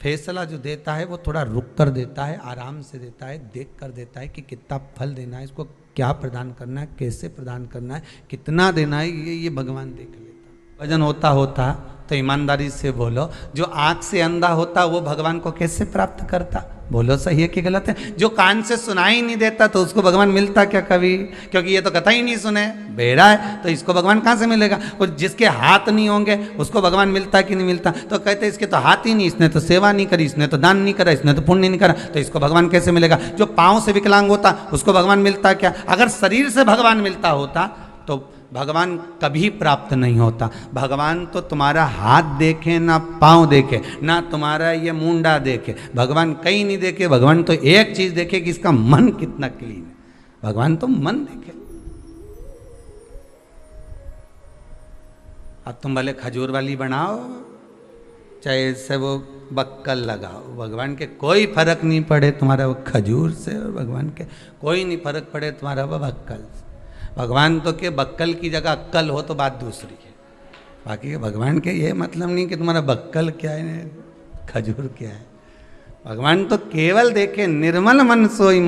फैसला जो देता है वो थोड़ा रुक कर देता है, आराम से देता है, देख कर देता है कि कितना फल देना है, इसको क्या प्रदान करना है, कैसे प्रदान करना है, कितना देना है, ये भगवान देख लेता। भजन होता होता तो ईमानदारी से बोलो, जो आंख से अंधा होता वो भगवान को कैसे प्राप्त करता? बोलो सही है कि गलत है? जो कान से सुनाई नहीं देता तो उसको भगवान मिलता क्या कभी? क्योंकि ये तो कथा ही नहीं सुने, बेड़ा है, तो इसको भगवान कहाँ से मिलेगा? और जिसके हाथ नहीं होंगे उसको भगवान मिलता कि नहीं मिलता? तो कहते इसके तो हाथ ही नहीं, इसने तो सेवा नहीं करी, इसने तो दान नहीं करा, इसने तो पुण्य नहीं करा, तो इसको भगवान कैसे मिलेगा? जो पाँव से विकलांग होता उसको भगवान मिलता क्या? अगर शरीर से भगवान मिलता होता तो भगवान कभी प्राप्त नहीं होता। भगवान तो तुम्हारा हाथ देखे ना पाँव देखे, ना तुम्हारा ये मुंडा देखे, भगवान कहीं नहीं देखे, भगवान तो एक चीज देखे कि इसका मन कितना क्लीन है, भगवान तो मन देखे। अब तुम भले खजूर वाली बनाओ चाहे इससे वो बक्कल लगाओ, भगवान के कोई फर्क नहीं पड़े तुम्हारा वो खजूर से, और भगवान के कोई नहीं फर्क पड़े तुम्हारा वो बक्कल से। भगवान तो के बक्कल की जगह अक्कल हो तो बात दूसरी है, बाकी भगवान के ये मतलब नहीं कि तुम्हारा बक्कल क्या है खजूर क्या है। भगवान तो केवल देखे निर्मल मन सोई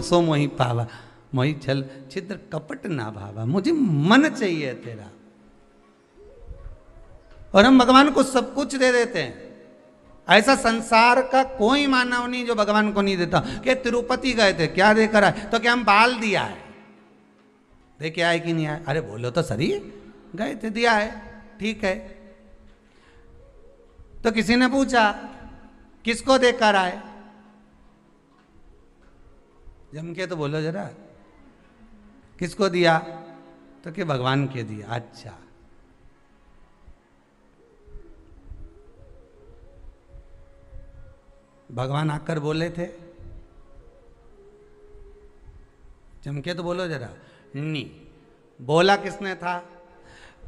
सो मोहि पावा, मोहि छल छिद्र कपट ना भावा, मुझे मन चाहिए तेरा। और हम भगवान को सब कुछ दे देते हैं। ऐसा संसार का कोई मानव नहीं जो भगवान को नहीं देता। कि तिरुपति गए थे, क्या देकर आए? तो क्या हम बाल दिया है, देखे आए कि नहीं आए? अरे बोलो तो सही, गए थे दिया है, ठीक है। तो किसी ने पूछा किसको देकर आए? जम के तो बोलो जरा, किसको दिया? तो कि भगवान के दिया। अच्छा, भगवान आकर बोले थे? जम के तो बोलो जरा। नहीं, बोला किसने था?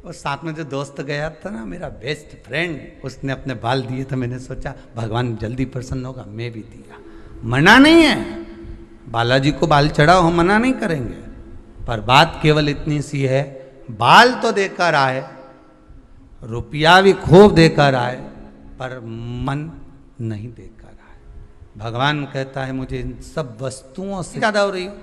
और साथ में जो दोस्त गया था ना, मेरा बेस्ट फ्रेंड, उसने अपने बाल दिए थे। मैंने सोचा भगवान जल्दी प्रसन्न होगा, मैं भी दिया। मना नहीं है, बालाजी को बाल चढ़ाओ, हम मना नहीं करेंगे, पर बात केवल इतनी सी है, बाल तो देकर आए, रुपया भी खूब देकर आए, पर मन नहीं देकर आए। भगवान कहता है मुझे इन सब वस्तुओं से ज्यादा हो रही हो,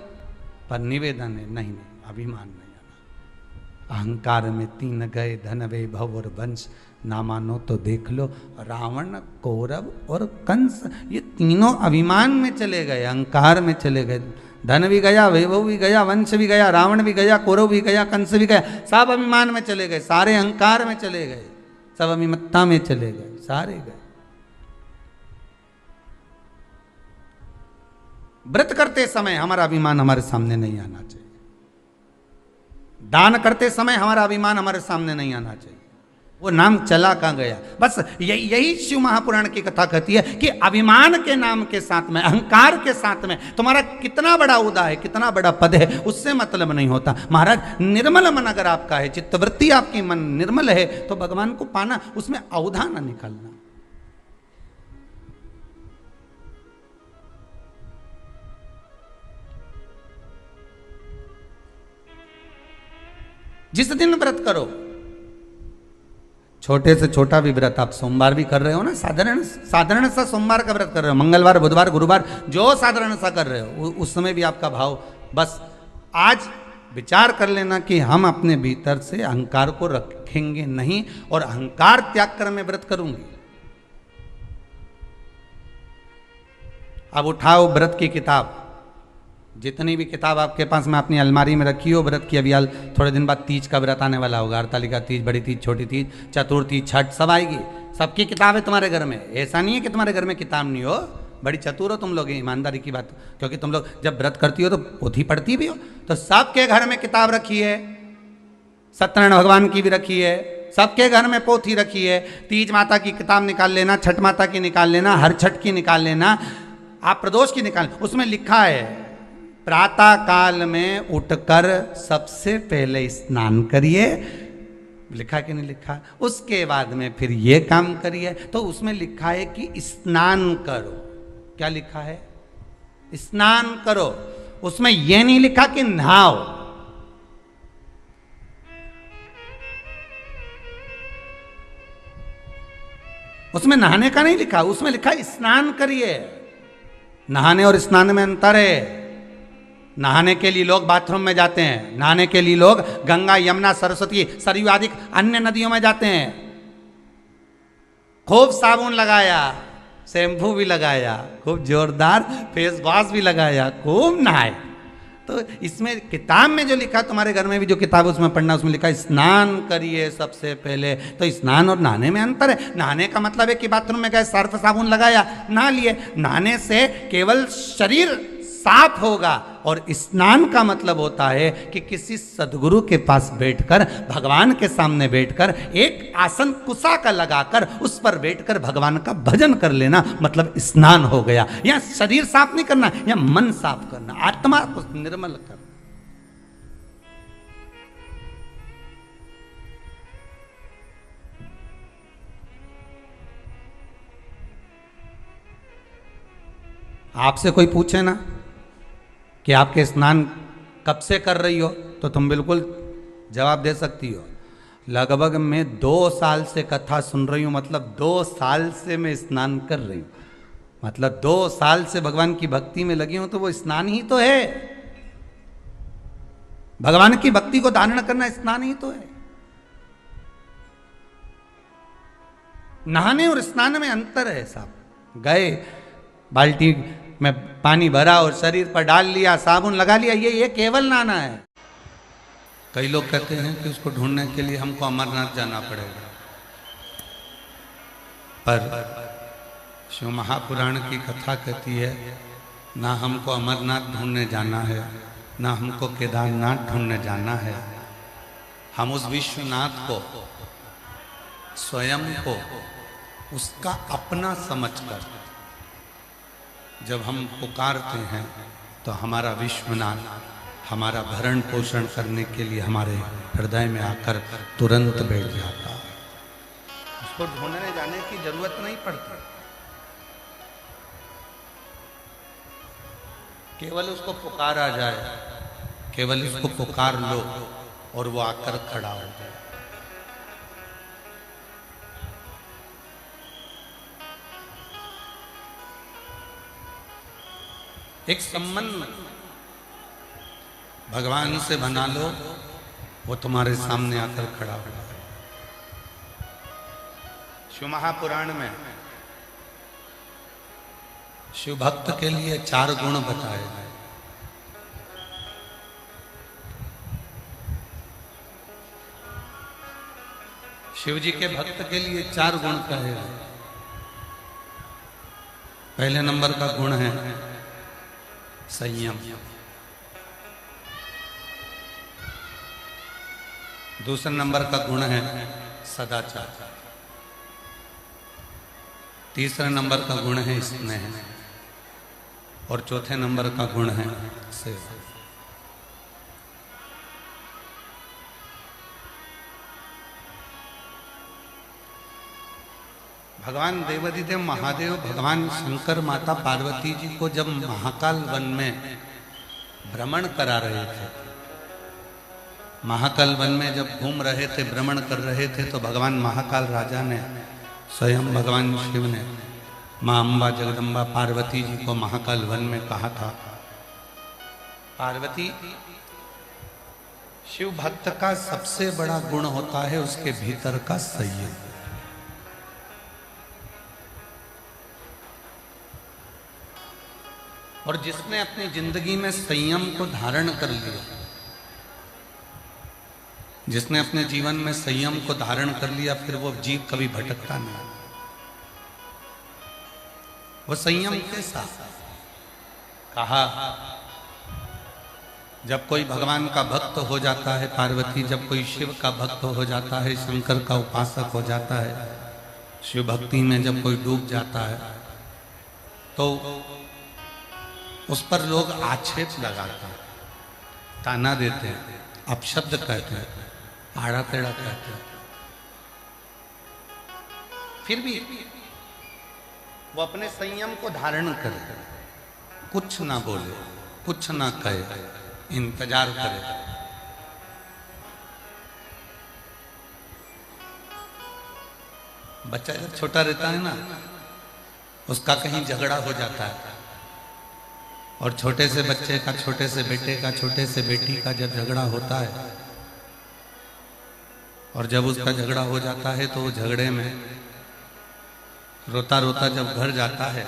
पर निवेदन है नहीं, अभिमान नहीं आना। अहंकार में 3 गए, धन वैभव और वंश, ना मानो तो देख लो रावण, कौरव और कंस, ये तीनों अभिमान में चले गए, अहंकार में चले गए। धन भी गया, वैभव भी गया, वंश भी गया, रावण भी गया, कौरव भी गया, कंस भी गया, सब अभिमान में चले गए, सारे अहंकार में चले गए, सब अभिमत्ता में चले गए, सारे गए। व्रत करते समय हमारा अभिमान हमारे सामने नहीं आना चाहिए, दान करते समय हमारा अभिमान हमारे सामने नहीं आना चाहिए। वो नाम चला कहां गया? बस यही शिव महापुराण की कथा कहती है कि अभिमान के नाम के साथ में, अहंकार के साथ में तुम्हारा कितना बड़ा उदा है, कितना बड़ा पद है, उससे मतलब नहीं होता। महाराज, निर्मल मन अगर आपका है, चित्तवृत्ति आपकी मन निर्मल है, तो भगवान को पाना, उसमें औधा ना निकलना। जिस दिन व्रत करो, छोटे से छोटा भी व्रत, आप सोमवार भी कर रहे हो ना, साधारण सा सोमवार का व्रत कर रहे हो, मंगलवार, बुधवार, गुरुवार, जो साधारण सा कर रहे हो, उस समय भी आपका भाव, बस आज विचार कर लेना कि हम अपने भीतर से अहंकार को रखेंगे नहीं, और अहंकार त्याग कर मैं व्रत करूंगी। अब उठाओ व्रत की किताब, जितनी भी किताब आपके पास में अपनी अलमारी में रखी हो व्रत की। अभी थोड़े दिन बाद तीज का व्रत आने वाला होगा, हरतालिका तीज, बड़ी तीज, छोटी तीज, चतुर्थी, छठ, सब आएगी। सबकी किताब है तुम्हारे घर में, ऐसा नहीं है कि तुम्हारे घर में किताब नहीं हो। बड़ी चतुर हो तुम लोग, ईमानदारी की बात, क्योंकि तुम लोग जब व्रत करती हो तो पोथी पढ़ती भी हो, तो सबके घर में किताब रखी है, सत्यनारायण भगवान की भी रखी है, सबके घर में पोथी रखी है। तीज माता की किताब निकाल लेना, छठ माता की निकाल लेना, हर छठ की निकाल लेना, आप प्रदोष की निकाल, उसमें लिखा है प्रातः काल में उठकर सबसे पहले स्नान करिए, लिखा कि नहीं लिखा? उसके बाद में फिर ये काम करिए। तो उसमें लिखा है कि स्नान करो। क्या लिखा है? स्नान करो। उसमें यह नहीं लिखा कि नहाओ। उसमें नहाने का नहीं लिखा, उसमें लिखा स्नान करिए। नहाने और स्नान में अंतर है। नहाने के लिए लोग बाथरूम में जाते हैं, नहाने के लिए लोग गंगा, यमुना, सरस्वती, सरयू आदि अन्य नदियों में जाते हैं। खूब साबुन लगाया, शैम्पू भी लगाया, खूब जोरदार फेस वॉश भी लगाया, खूब नहाए। तो इसमें किताब में जो लिखा, तुम्हारे घर में भी जो किताब उसमें पढ़ना, उसमें लिखा स्नान करिए सबसे पहले। तो स्नान और नहाने में अंतर है। नहाने का मतलब है कि बाथरूम में गए, सर्फ साबुन लगाया, नहा लिए। नहाने से केवल शरीर साफ होगा, और स्नान का मतलब होता है कि किसी सदगुरु के पास बैठकर, भगवान के सामने बैठकर, एक आसन कुशा का लगाकर उस पर बैठकर भगवान का भजन कर लेना, मतलब स्नान हो गया। या शरीर साफ नहीं करना, या मन साफ करना, आत्मा को निर्मल करना। आपसे कोई पूछे ना कि आपके स्नान कब से कर रही हो, तो तुम बिल्कुल जवाब दे सकती हो, लगभग मैं 2 साल से कथा सुन रही हूँ, मतलब 2 साल से मैं स्नान कर रही हूँ, मतलब 2 साल से भगवान की भक्ति में लगी हूँ, तो वो स्नान ही तो है। भगवान की भक्ति को धारण करना स्नान ही तो है। नहाने और स्नान में अंतर है साहब। गए, बाल्टी में पानी भरा और शरीर पर डाल लिया, साबुन लगा लिया, ये केवल नहाना है। कई लोग कहते हैं कि उसको ढूंढने के लिए हमको अमरनाथ जाना पड़ेगा, पर शिव महापुराण की कथा कहती है ना हमको अमरनाथ ढूंढने जाना है, ना हमको केदारनाथ ढूंढने जाना है। हम उस विश्वनाथ को, स्वयं को उसका अपना समझकर जब हम पुकारते हैं तो हमारा विश्वनाथ हमारा भरण पोषण करने के लिए हमारे हृदय में आकर तुरंत बैठ जाता है। उसको ढूंढने जाने की जरूरत नहीं पड़ती, केवल उसको पुकारा जाए, केवल उसको पुकार लो और वो आकर खड़ा हो जाए। एक संबंध भगवान से बना लो, वो तुम्हारे सामने आकर खड़ा हो जाए। शिव महापुराण में शिव भक्त के लिए 4 गुण बताए गए। शिव जी के भक्त के लिए 4 गुण कहे गए। पहले नंबर का गुण है संयम, दूसरे नंबर का गुण है सदाचार, तीसरे नंबर का गुण है स्नेह और चौथे नंबर का गुण है सेवा। भगवान देवाधिदेव महादेव भगवान शंकर माता पार्वती जी को जब महाकाल वन में भ्रमण करा रहे थे, महाकाल वन में जब घूम रहे थे, भ्रमण कर रहे थे, तो भगवान महाकाल राजा ने, स्वयं भगवान शिव ने मां अम्बा जगदम्बा पार्वती जी को महाकाल वन में कहा था, पार्वती, शिव भक्त का सबसे बड़ा गुण होता है उसके भीतर का संयम। और जिसने अपनी जिंदगी में संयम को धारण कर लिया, जिसने अपने जीवन में संयम को धारण कर लिया, फिर वो जीव कभी भटकता नहीं। वो संयम कैसा? कहा, जब कोई भगवान का भक्त हो जाता है, पार्वती जब कोई शिव का भक्त हो जाता है, शंकर का उपासक हो जाता है, शिव भक्ति में जब कोई डूब जाता है, तो उस पर लोग आक्षेप लगाते हैं, ताना देते हैं, अपशब्द कहते हैं, आड़ा टेढ़ा कहते हैं। फिर भी वो अपने संयम को धारण करे, कुछ ना बोले, कुछ ना कहे, इंतजार करे। बच्चा जब छोटा रहता है ना, उसका कहीं झगड़ा हो जाता है, और छोटे से बच्चे का, छोटे से बेटे का, छोटे से बेटी का जब झगड़ा होता है, और जब उसका झगड़ा हो जाता है, तो वो झगड़े में रोता रोता जब घर जाता है,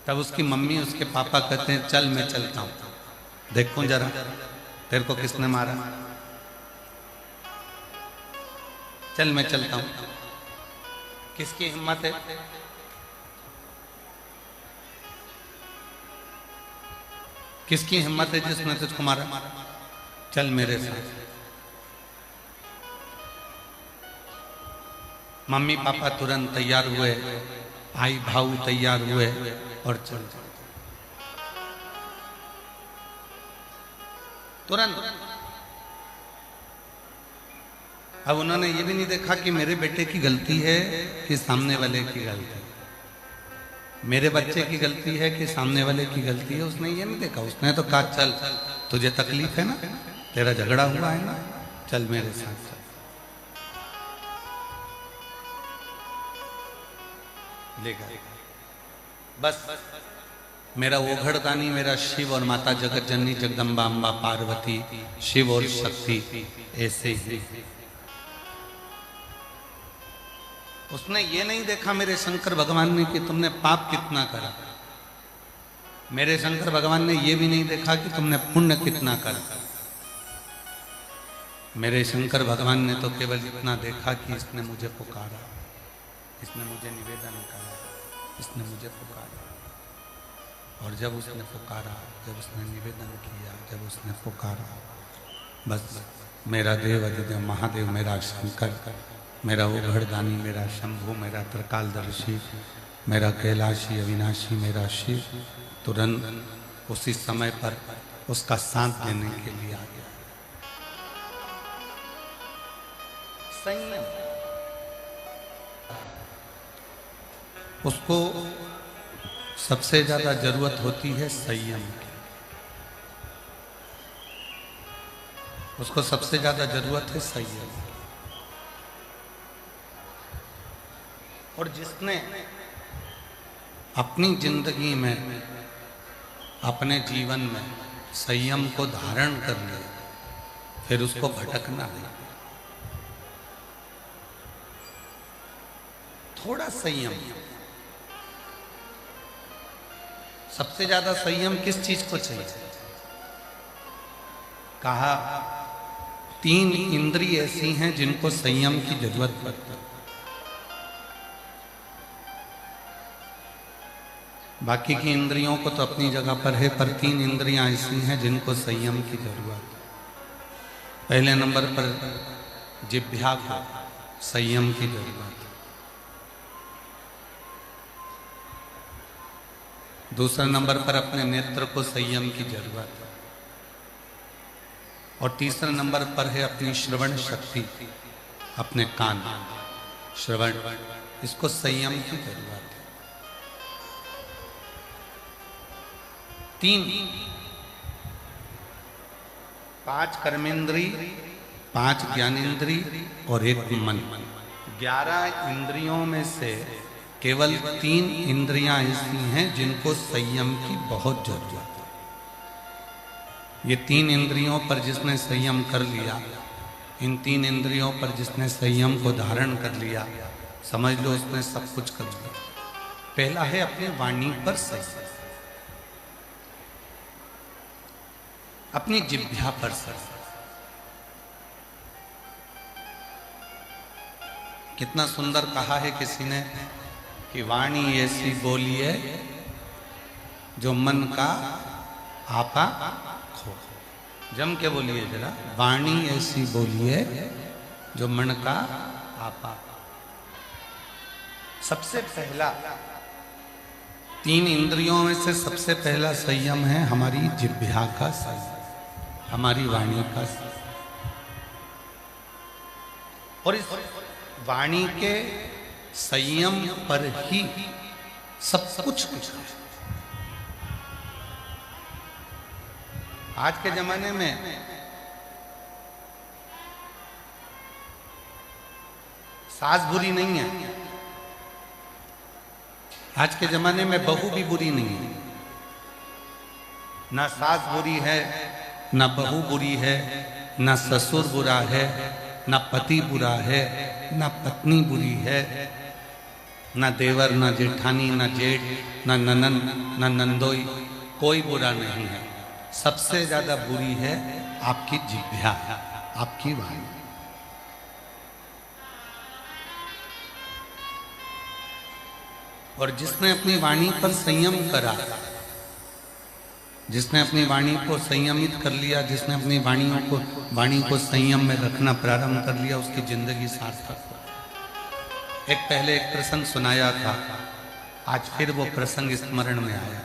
तब उसकी मम्मी उसके पापा कहते हैं, चल मैं चलता हूं, देखूं जरा तेरे को किसने मारा, चल मैं चलता हूं। किसकी हिम्मत है? किसकी हिम्मत है जिसने तुझको मारा? चल मेरे साथ। मम्मी पापा तुरंत तैयार हुए, भाई भाऊ तैयार हुए और चल तुरंत। अब उन्होंने ये भी नहीं देखा कि मेरे बेटे की गलती है कि सामने वाले की गलती, मेरे बच्चे की गलती है कि सामने वाले की गलती है। उसने ये नहीं देखा, उसने तो कहा चल तुझे तकलीफ है ना, तेरा झगड़ा हुआ है ना, चल मेरे साथ चल। लेगा बस मेरा ओघड़दानी, मेरा शिव और माता जगत जननी जगदम्बा अम्बा पार्वती, शिव और शक्ति ऐसे ही। उसने ये नहीं देखा मेरे शंकर भगवान ने कि तुमने पाप कितना करा, मेरे शंकर भगवान ने ये भी नहीं देखा कि तुमने पुण्य कितना करा। मेरे शंकर भगवान ने तो केवल इतना देखा कि इसने मुझे पुकारा, इसने मुझे निवेदन करा, इसने मुझे पुकारा। और जब उसने पुकारा, जब उसने निवेदन किया, जब उसने पुकारा, बस मेरा देव अधिदेव महादेव, मेरा शंकर, मेरा उघड़दानी, मेरा शंभु, मेरा त्रिकालदर्शी, मेरा कैलाशी अविनाशी, मेरा शिव तुरंत उसी समय पर उसका साथ देने के लिए आ गया। संयम, उसको सबसे ज्यादा जरूरत होती है संयम की। उसको सबसे ज्यादा जरूरत है संयम। और जिसने अपनी जिंदगी में, अपने जीवन में संयम को धारण कर लिया, फिर उसको भटकना नहीं। थोड़ा संयम, सबसे ज्यादा संयम किस चीज को चाहिए? कहा 3 इंद्रिय ऐसी हैं जिनको संयम की जरूरत पड़ती है। बाकी की इंद्रियों को तो अपनी जगह पर है, पर 3 इंद्रियां ऐसी हैं जिनको संयम की जरूरत है। पहले नंबर पर जिह्वा को संयम की जरूरत है। दूसरा नंबर पर अपने नेत्र को संयम की जरूरत है। और तीसरा नंबर पर है अपनी श्रवण शक्ति, अपने कान, श्रवण, इसको संयम की जरूरत है। 3, 5 कर्मेंद्री, 5 ज्ञानेंद्री और 1 मन। 11 इंद्रियों में से केवल 3 इंद्रियां ऐसी हैं जिनको संयम की बहुत जरूरत है। ये 3 इंद्रियों पर जिसने संयम कर लिया, इन 3 इंद्रियों पर जिसने संयम को धारण कर लिया, समझ लो उसने सब कुछ कर लिया। पहला है अपनी वाणी पर संयम, अपनी जिह्वा पर संयम। कितना सुंदर कहा है किसी ने कि वाणी ऐसी बोलिए जो मन का आपा खो। जम के बोलिए जरा, वाणी ऐसी बोलिए जो मन का आपा। सबसे पहला 3 इंद्रियों में से सबसे पहला संयम है हमारी जिह्वा का संयम, हमारी वाणी का संयम। और इस वाणी के संयम पर ही सब कुछ है। आज के जमाने में सास बुरी नहीं है, आज के जमाने में बहू भी बुरी नहीं है। ना सास बुरी है, ना बहू बुरी है, ना ससुर बुरा है, ना पति बुरा है, ना पत्नी बुरी है, ना देवर, ना जेठानी, ना जेठ, ना ननन, ना नंदोई, कोई बुरा नहीं है। सबसे ज्यादा बुरी है आपकी जिह्वा, आपकी वाणी। और जिसने अपनी वाणी पर संयम करा, जिसने अपनी वाणी को संयमित कर लिया, जिसने अपनी वाणी को संयम में रखना प्रारंभ कर लिया, उसकी जिंदगी सार्थक हो। पहले एक प्रसंग सुनाया था, आज फिर वो प्रसंग स्मरण में आया।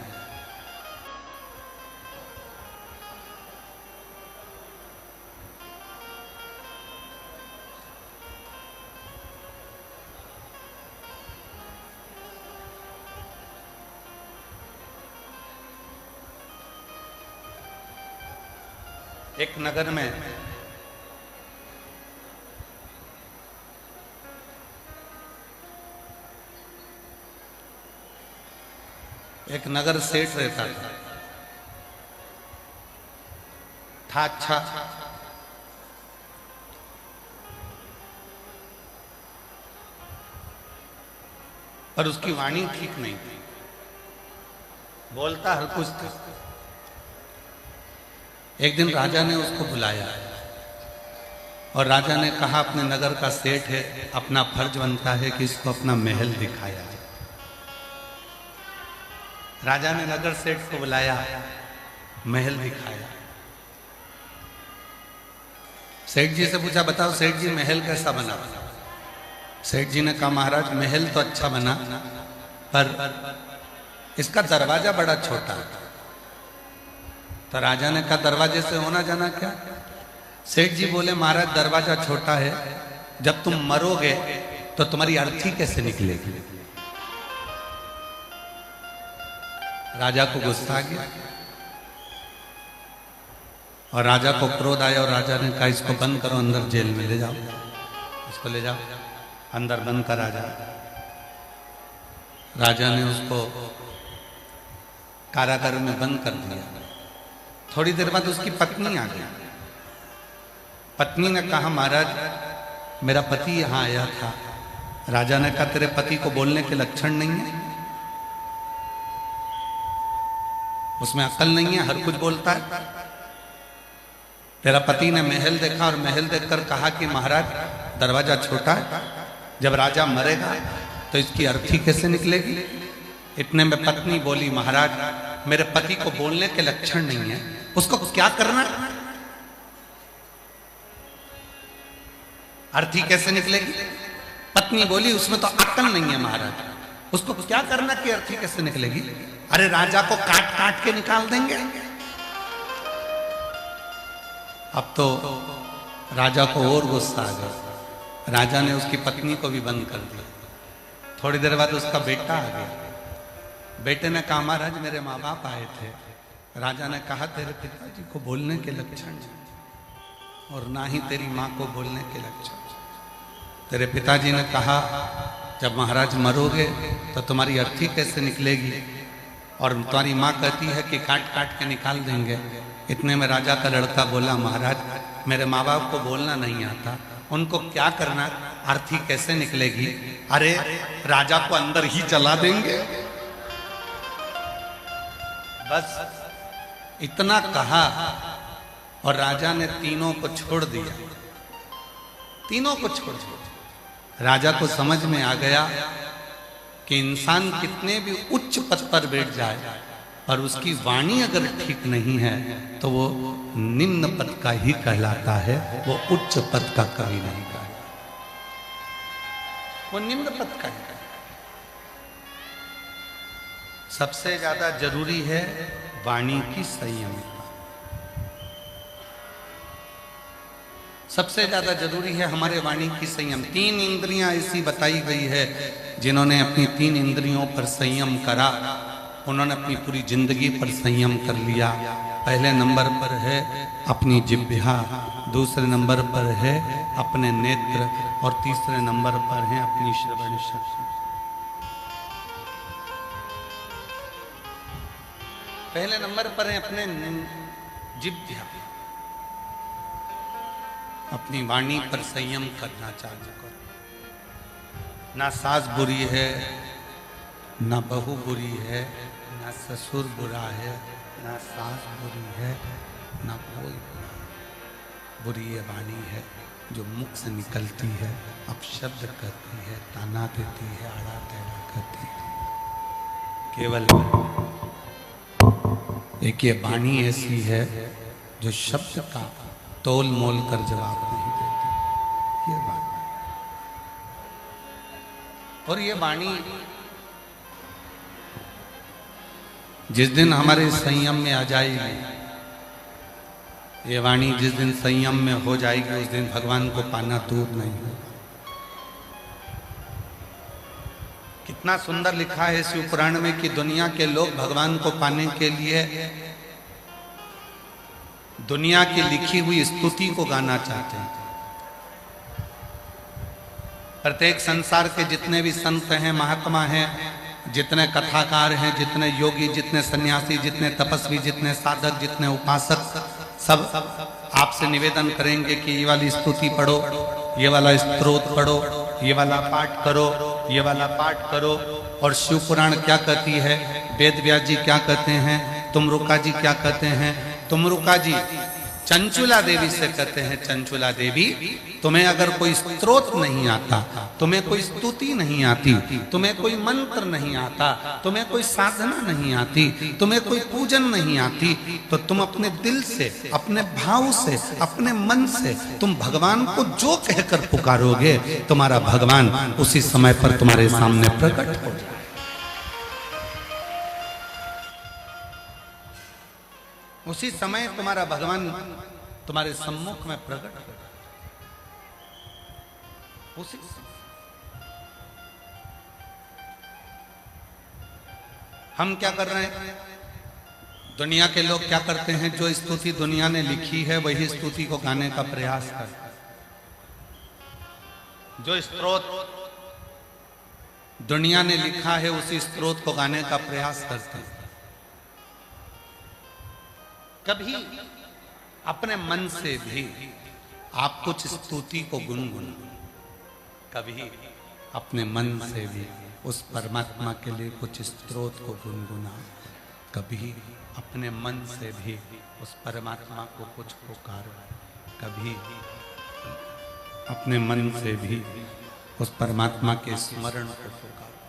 एक नगर में एक नगर सेठ रहता था अच्छा, पर उसकी वाणी ठीक नहीं थी, बोलता हर कुछ था। एक दिन राजा ने उसको बुलाया और राजा ने कहा, अपने नगर का सेठ है, अपना फर्ज बनता है कि इसको अपना महल दिखाया। राजा ने नगर सेठ को बुलाया, महल दिखाया। सेठ जी से पूछा, बताओ सेठ जी महल कैसा बना? सेठ जी ने कहा, महाराज महल तो अच्छा बना, पर इसका दरवाजा बड़ा छोटा है। तो राजा ने कहा, दरवाजे से होना जाना क्या? सेठ जी बोले, महाराज दरवाजा छोटा है, जब तुम मरोगे तो तुम्हारी अर्थी कैसे निकलेगी? राजा को गुस्सा आ गया और राजा को क्रोध आया और राजा ने कहा, इसको बंद करो, अंदर जेल में ले जाओ, इसको ले जाओ, अंदर बंद करा जाए। राजा ने उसको कारागार में बंद कर दिया। थोड़ी देर बाद उसकी पत्नी आ गई। पत्नी ने कहा, महाराज मेरा पति यहां आया था। राजा ने कहा, तेरे पति को बोलने के लक्षण नहीं है, उसमें अकल नहीं है, हर कुछ बोलता है। तेरा पति ने महल देखा और महल देखकर कहा कि महाराज दरवाजा छोटा है, जब राजा मरेगा तो इसकी अर्थी कैसे निकलेगी? इतने में पत्नी बोली, महाराज मेरे पति को बोलने के लक्षण नहीं है, उसको क्या करना? अर्थी कैसे निकलेगी? पत्नी बोली, उसमें तो अक्ल नहीं है महाराज, उसको क्या करना कि अर्थी कैसे निकलेगी? अरे राजा को काट काट के निकाल देंगे। अब तो राजा को और गुस्सा आ गया। राजा ने उसकी पत्नी को भी बंद कर दिया। थोड़ी देर बाद उसका बेटा आ गया। बेटे ने कहा, महाराज मेरे माँ बाप आए थे। राजा ने कहा, तेरे पिताजी को बोलने के लक्षण और ना ही तेरी माँ को बोलने के लक्षण। तेरे पिताजी ने कहा, जब महाराज मरोगे तो तुम्हारी अर्थी कैसे निकलेगी? और तुम्हारी माँ कहती है कि काट काट के निकाल देंगे। इतने में राजा का लड़का बोला, महाराज मेरे माँ बाप को बोलना नहीं आता, उनको क्या करना? अर्थी कैसे निकलेगी? अरे राजा को अंदर ही जला देंगे। बस इतना कहा और राजा ने तीनों को छोड़ दिया। तीनों को छोड़ दिया। राजा को समझ में आ गया कि इंसान कितने भी उच्च पद पर बैठ जाए और उसकी वाणी अगर ठीक नहीं है तो वो निम्न पद का ही कहलाता है, वो उच्च पद का कभी नहीं कहलाता, वो निम्न पद का ही। सबसे ज्यादा जरूरी है वाणी की संयमिता। सबसे ज्यादा जरूरी है हमारे वाणी की संयम। 3 इंद्रियां ऐसी बताई गई है, जिन्होंने अपनी 3 इंद्रियों पर संयम करा, उन्होंने अपनी पूरी जिंदगी पर संयम कर लिया। पहले नंबर पर है अपनी जिह्वा, दूसरे नंबर पर है अपने नेत्र और तीसरे नंबर पर है अपनी श्रवण शक्ति। पहले नंबर पर है अपने जिह्वा। अपनी वाणी पर संयम करना चालू करो। ना सास बुरी है, ना बहू बुरी है, ना ससुर बुरा है, ना सास बुरी है, ना कोई बुरी ये वाणी है जो मुख से निकलती है, अपशब्द करती है, ताना देती है, आड़ा टेढ़ा करती है। केवल एक ये वाणी ऐसी है जो शब्द का तोल मोल कर जवाब नहीं देती। ये वाणी, और ये वाणी जिस दिन हमारे संयम में आ जाएगी, ये वाणी जिस दिन संयम में हो जाएगी, उस दिन भगवान को पाना दूर नहीं होगा। कितना सुंदर लिखा है शिव पुराण में कि दुनिया के लोग भगवान को पाने के लिए दुनिया की लिखी हुई स्तुति को गाना चाहते हैं। प्रत्येक संसार के जितने भी संत हैं, महात्मा हैं, जितने कथाकार हैं, जितने योगी, जितने सन्यासी, जितने तपस्वी, जितने साधक, जितने उपासक, सब आपसे निवेदन करेंगे कि ये वाली स्तुति पढ़ो, ये वाला स्तोत्र पढ़ो, ये वाला पाठ करो, ये वाला पाठ करो। और शिव पुराण क्या कहती है, वेद व्यास जी क्या कहते हैं, तुमरुका जी क्या कहते हैं। तुमरुका जी चंचुला देवी से कहते हैं, चंचुला देवी तुम्हें अगर कोई स्तोत्र नहीं आता, तुम्हें कोई स्तुति नहीं आती, तुम्हें कोई मंत्र नहीं आता, तुम्हें कोई साधना नहीं आती, तुम्हें कोई पूजन नहीं आती, तो तुम अपने दिल से, अपने भाव से, अपने मन से तुम भगवान को जो कहकर पुकारोगे, तुम्हारा भगवान उसी समय पर तुम्हारे सामने प्रकट हो जाए। उसी समय तुम्हारा भगवान तुम्हारे सम्मुख में प्रकट हो। उसी हम क्या कर रहे हैं? दुनिया के लोग क्या करते हैं? जो स्तुति दुनिया ने लिखी है वही स्तुति को गाने का प्रयास करते हैं। जो स्तोत्र दुनिया ने लिखा है उसी स्तोत्र को गाने का प्रयास करते हैं। कभी अपने मन से भी आप कुछ स्तुति को गुनगुनाओ, कभी अपने मन से भी उस परमात्मा के लिए कुछ स्तोत्र को गुनगुनाओ, कभी अपने मन से भी उस परमात्मा को कुछ पुकारो, कभी अपने मन से भी उस परमात्मा के स्मरण को पुकारो।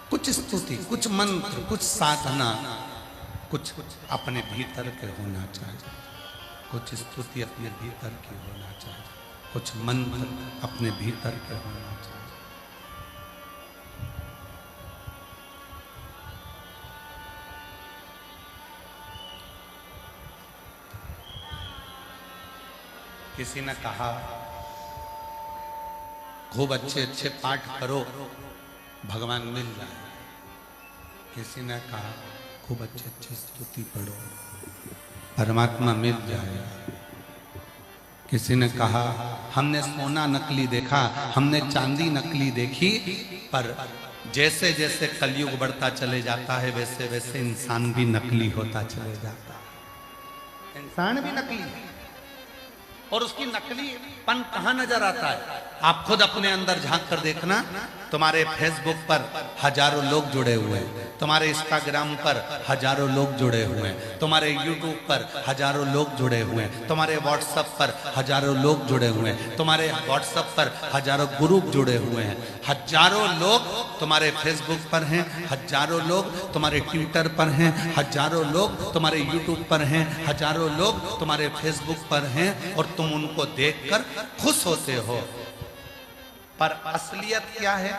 कुछ स्तुति, कुछ मंत्र, कुछ साधना, कुछ अपने भीतर के होना चाहिए। कुछ स्तुति अपने भीतर की होना चाहिए, कुछ मंत्र अपने भीतर के होना चाहिए। किसी ने कहा खूब अच्छे अच्छे पाठ करो भगवान मिल जाए। किसी ने कहा खूब अच्छे अच्छे स्तुति पढ़ो परमात्मा मिल जाए। किसी ने कहा हमने सोना नकली देखा, हमने चांदी नकली देखी, पर जैसे जैसे कलयुग बढ़ता चले जाता है वैसे वैसे इंसान भी नकली होता चले जाता है। इंसान भी नकली है और उसकी नकलीपन कहाँ नजर आता है? आप खुद अपने अंदर झांक कर देखना। तुम्हारे फेसबुक पर हजारों लोग जुड़े हुए हैं, तुम्हारे इंस्टाग्राम पर हजारों लोग जुड़े हुए हैं, तुम्हारे यूट्यूब पर हजारों लोग जुड़े हुए हैं, तुम्हारे व्हाट्सएप पर हजारों लोग जुड़े हुए हैं, तुम्हारे व्हाट्सएप पर हजारों ग्रुप जुड़े हुए हैं, हजारों लोग तुम्हारे फेसबुक पर हैं, हजारों लोग तुम्हारे ट्विटर पर हैं, हजारों लोग तुम्हारे यूट्यूब पर हैं, हजारों लोग तुम्हारे फेसबुक पर हैं और तुम उनको देखकर खुश होते हो। पर असलियत क्या है?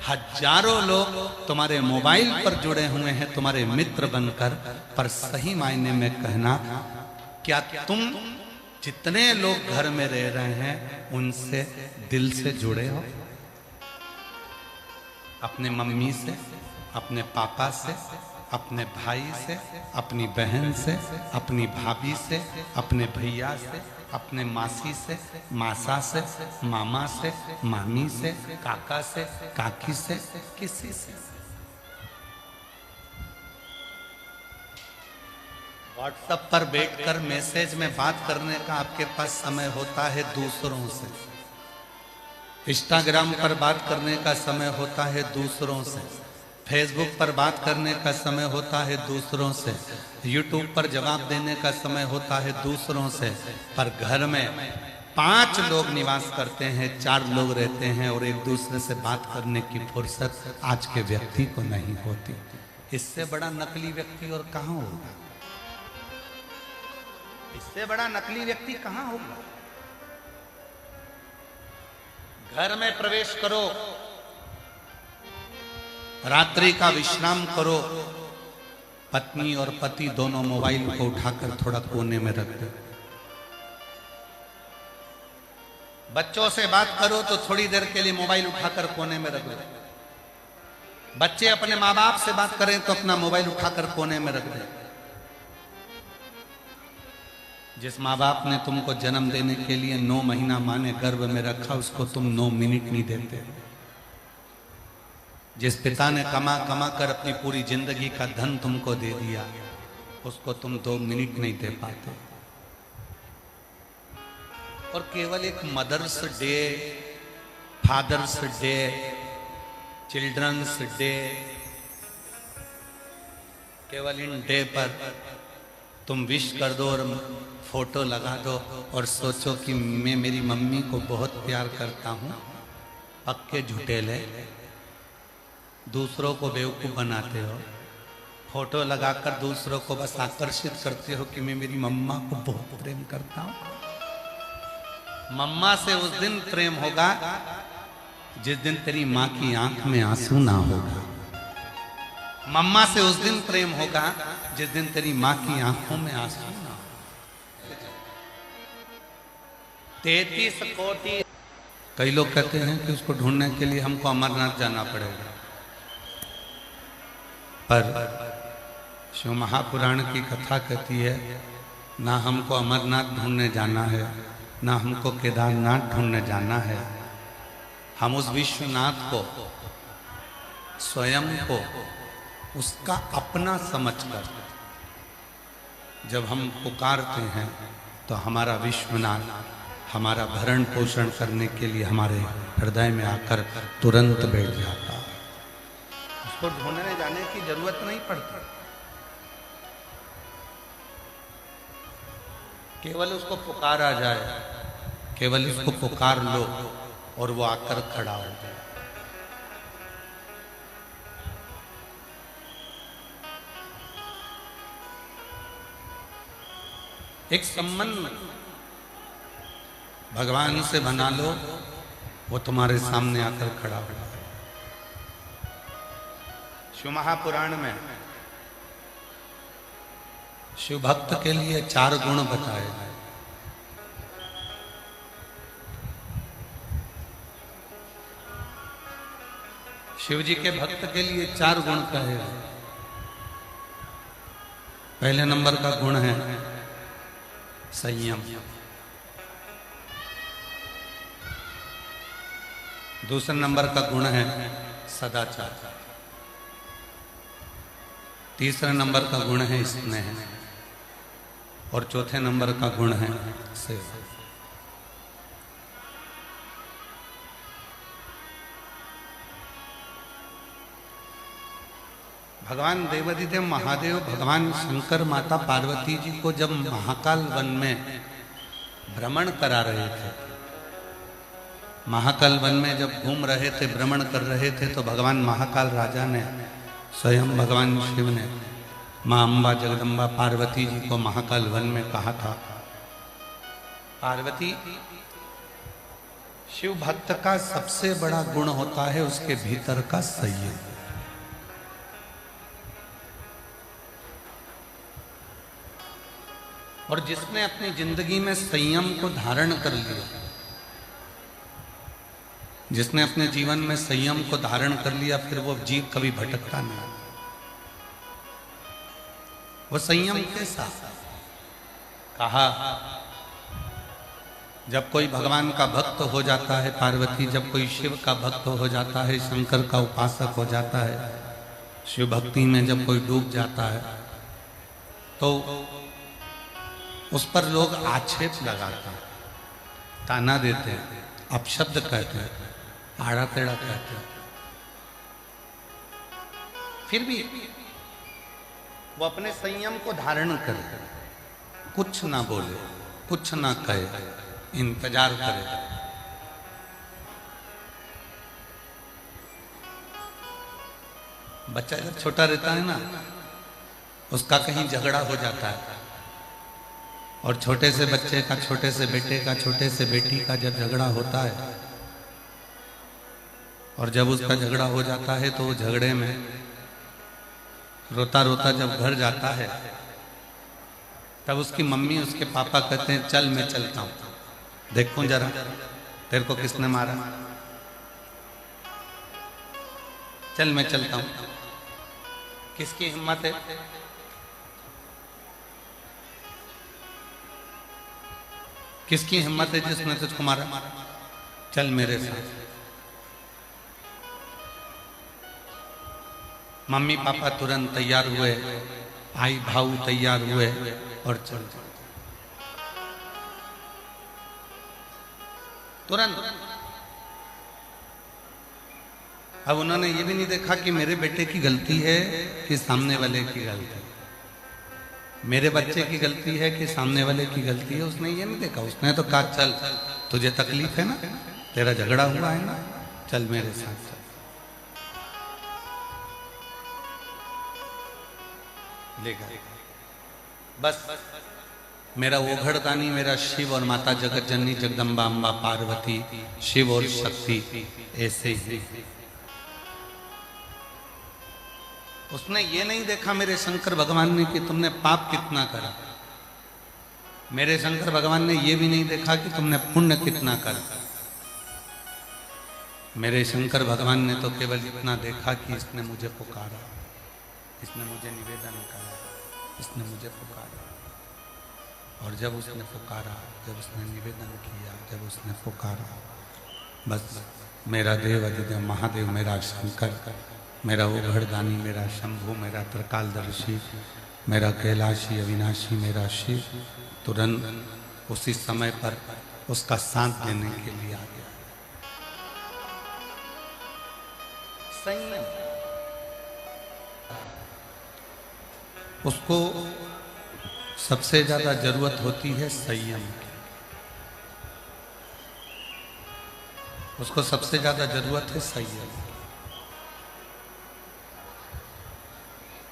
हजारों लोग तुम्हारे मोबाइल पर जुड़े हुए हैं तुम्हारे मित्र बनकर, पर सही मायने में कहना, क्या तुम जितने लोग घर में रह रहे हैं उनसे दिल से जुड़े हो? अपने मम्मी से, अपने पापा से, अपने भाई से, अपनी बहन से, अपनी भाभी से, अपने भैया से, अपने मासी से, मासा से, मामा से, मामी से, काका से, काकी से, किसी से? व्हाट्सएप पर बैठकर मैसेज में बात करने का आपके पास समय होता है दूसरों से, इंस्टाग्राम पर बात करने का समय होता है दूसरों से, फेसबुक पर बात करने का समय होता है दूसरों से, यूट्यूब पर जवाब देने का समय होता है दूसरों से, पर घर में 5 लोग निवास करते हैं, 4 लोग रहते हैं और एक दूसरे से बात करने की फुर्सत आज के व्यक्ति को नहीं होती। इससे बड़ा नकली व्यक्ति और कहाँ होगा? इससे बड़ा नकली व्यक्ति कहाँ होगा? घर में प्रवेश करो, रात्रि का विश्राम करो, पत्नी और पति दोनों मोबाइल को उठाकर थोड़ा कोने में रख दो। बच्चों से बात करो तो थोड़ी देर के लिए मोबाइल उठाकर कोने में रख दो। बच्चे अपने माँ बाप से बात करें तो अपना मोबाइल उठाकर कोने में रख दो। जिस माँ बाप ने तुमको जन्म देने के लिए 9 महीना माँ ने गर्भ में रखा, उसको तुम 9 मिनट नहीं देते। जिस पिता ने कमा कमा कर अपनी पूरी जिंदगी का धन तुमको दे दिया, उसको तुम 2 मिनट नहीं दे पाते। और केवल एक mother's day, father's day, children's day, केवल इन डे पर तुम विश कर दो और फोटो लगा दो और सोचो कि मैं मेरी मम्मी को बहुत प्यार करता हूँ, पक्के झूठेले दूसरों को बेवकूफ़ बनाते हो। फोटो लगाकर दूसरों को बस आकर्षित करते हो कि मैं मेरी मम्मा को बहुत प्रेम करता हूँ। मम्मा से उस दिन प्रेम होगा जिस दिन तेरी माँ की आंख में आंसू ना होगा। मम्मा से उस दिन प्रेम होगा जिस दिन तेरी माँ की आंखों में आंसू ना हो। 33 कोटि। कई लोग कहते हैं कि उसको ढूंढने के लिए हमको अमरनाथ जाना पड़ेगा, पर शिव महापुराण की कथा कहती है ना हमको अमरनाथ ढूंढने जाना है, ना हमको केदारनाथ ढूंढने जाना है। हम उस विश्वनाथ को, स्वयं को उसका अपना समझकर जब हम पुकारते हैं तो हमारा विश्वनाथ हमारा भरण पोषण करने के लिए हमारे हृदय में आकर तुरंत बैठ जाता है। उसको ढूंढने जाने की जरूरत नहीं पड़ती, केवल उसको पुकारा जाए, केवल उसको पुकार लो और वो आकर खड़ा हो जाए। एक संबंध भगवान से बना लो, वो तुम्हारे सामने आकर खड़ा हो जाए। शिव महापुराण में शिव भक्त के लिए 4 गुण बताए गए। शिव जी के भक्त के लिए 4 गुण कहे गए। पहले नंबर का गुण है संयम, दूसरे नंबर का गुण है सदाचार, तीसरे नंबर का गुण है स्नेह और चौथे नंबर का गुण है सेवा। भगवान देवाधिदेव महादेव भगवान शंकर माता पार्वती जी को जब महाकाल वन में भ्रमण करा रहे थे, महाकाल वन में जब घूम रहे थे, भ्रमण कर रहे थे, तो भगवान महाकाल राजा ने, स्वयं भगवान शिव ने माँ अम्बा जगदम्बा पार्वती जी को महाकाल वन में कहा था, पार्वती, शिव भक्त का सबसे बड़ा गुण होता है उसके भीतर का संयम। और जिसने अपनी जिंदगी में संयम को धारण कर लिया, जिसने अपने जीवन में संयम को धारण कर लिया, फिर वो जीव कभी भटकता नहीं। वो संयम के साथ कहा, जब कोई भगवान का भक्त हो जाता है, पार्वती जब कोई शिव का भक्त हो जाता है, शंकर का उपासक हो जाता है, शिव भक्ति में जब कोई डूब जाता है, तो उस पर लोग आक्षेप लगाते हैं, ताना देते हैं, अपशब्द कहते हैं, आड़ा टेढ़ा कहते हैं। फिर भी वो अपने संयम को धारण करे, कुछ ना बोले, कुछ ना कहे, इंतजार करे। बच्चा जब छोटा रहता है ना, उसका कहीं झगड़ा हो जाता है, और छोटे से बच्चे का, छोटे से बेटे का, छोटे से बेटी का जब झगड़ा होता है, और जब उसका झगड़ा हो जाता है, तो वो झगड़े में रोता रोता जब घर जाता है, तब उसकी मम्मी उसके पापा कहते हैं, चल मैं चलता हूँ, देखूं जरा तेरे को किसने मारा, चल मैं चलता हूँ। किसकी हिम्मत है? किसकी हिम्मत है जिसने तुझको मारा? चल मेरे साथ। मम्मी पापा तुरंत तैयार हुए, भाई भाऊ तैयार हुए और चल तुरंत। अब उन्होंने ये भी नहीं देखा कि मेरे बेटे की गलती है कि सामने वाले की गलती। मेरे बच्चे की गलती है कि सामने वाले की गलती है, उसने ये नहीं देखा। उसने तो कहा चल तुझे तकलीफ है ना, तेरा झगड़ा हुआ है ना, चल मेरे साथ चल। ले गए। बस मेरा वो घड़दानी, मेरा शिव और माता जगत जननी जगदम्बा अम्बा पार्वती, शिव और शक्ति ऐसे ही। उसने ये नहीं देखा मेरे शंकर भगवान ने कि तुमने पाप कितना करा। मेरे शंकर भगवान ने ये भी नहीं देखा कि तुमने पुण्य कितना करा। मेरे शंकर भगवान ने तो केवल इतना देखा कि इसने मुझे पुकारा, इसने मुझे निवेदन करा, इसने मुझे पुकारा। और जब उसने पुकारा, जब उसने निवेदन किया, जब उसने पुकारा, बस मेरा देव अधिदेव महादेव, मेरा शंकर, मेरा वो घड़दानी, मेरा शंभु, मेरा त्रिकालदर्शी, मेरा कैलाशी अविनाशी, मेरा शिव तुरंत उसी समय पर उसका साथ देने के लिए आ गया। संयम, उसको सबसे ज्यादा जरूरत होती है संयम की। उसको सबसे ज्यादा जरूरत है संयम।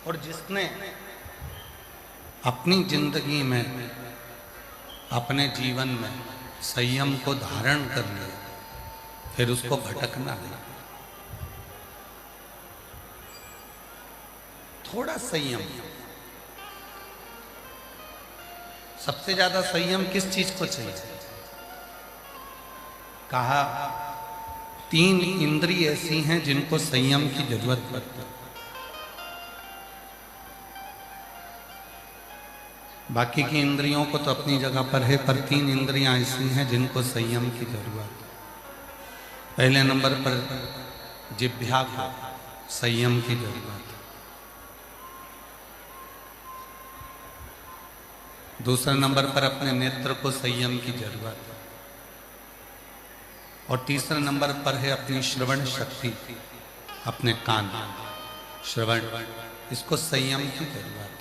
और जिसने अपनी जिंदगी में, अपने जीवन में संयम को धारण कर लिया, फिर उसको भटकना नहीं। थोड़ा संयम। सबसे ज्यादा संयम किस चीज को चाहिए? कहा 3 इंद्रिय ऐसी हैं जिनको संयम की जरूरत पड़ती है। बाकी की इंद्रियों को तो अपनी जगह पर है, पर 3 इंद्रियां ऐसी हैं जिनको संयम की जरूरत है। पहले नंबर पर जिह्वा को संयम की जरूरत है। दूसरे नंबर पर अपने नेत्र को संयम की जरूरत है। और तीसरे नंबर पर है अपनी श्रवण शक्ति, अपने कान, श्रवण, इसको संयम की जरूरत है।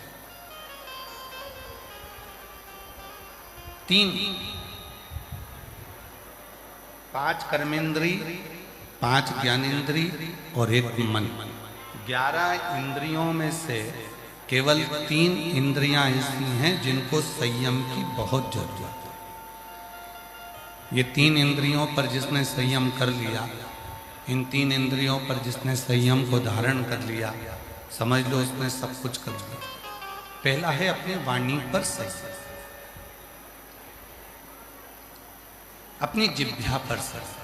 3, 5 कर्मेंद्री, 5 ज्ञानेंद्री और 1 मन। 11 इंद्रियों में से केवल 3 इंद्रियां ऐसी हैं जिनको संयम की बहुत जरूरत है। ये 3 इंद्रियों पर जिसने संयम कर लिया, इन 3 इंद्रियों पर जिसने संयम को धारण कर लिया, समझ लो उसने सब कुछ कर लिया। पहला है अपनी वाणी पर संयम, अपनी जिह्वा पर संयम।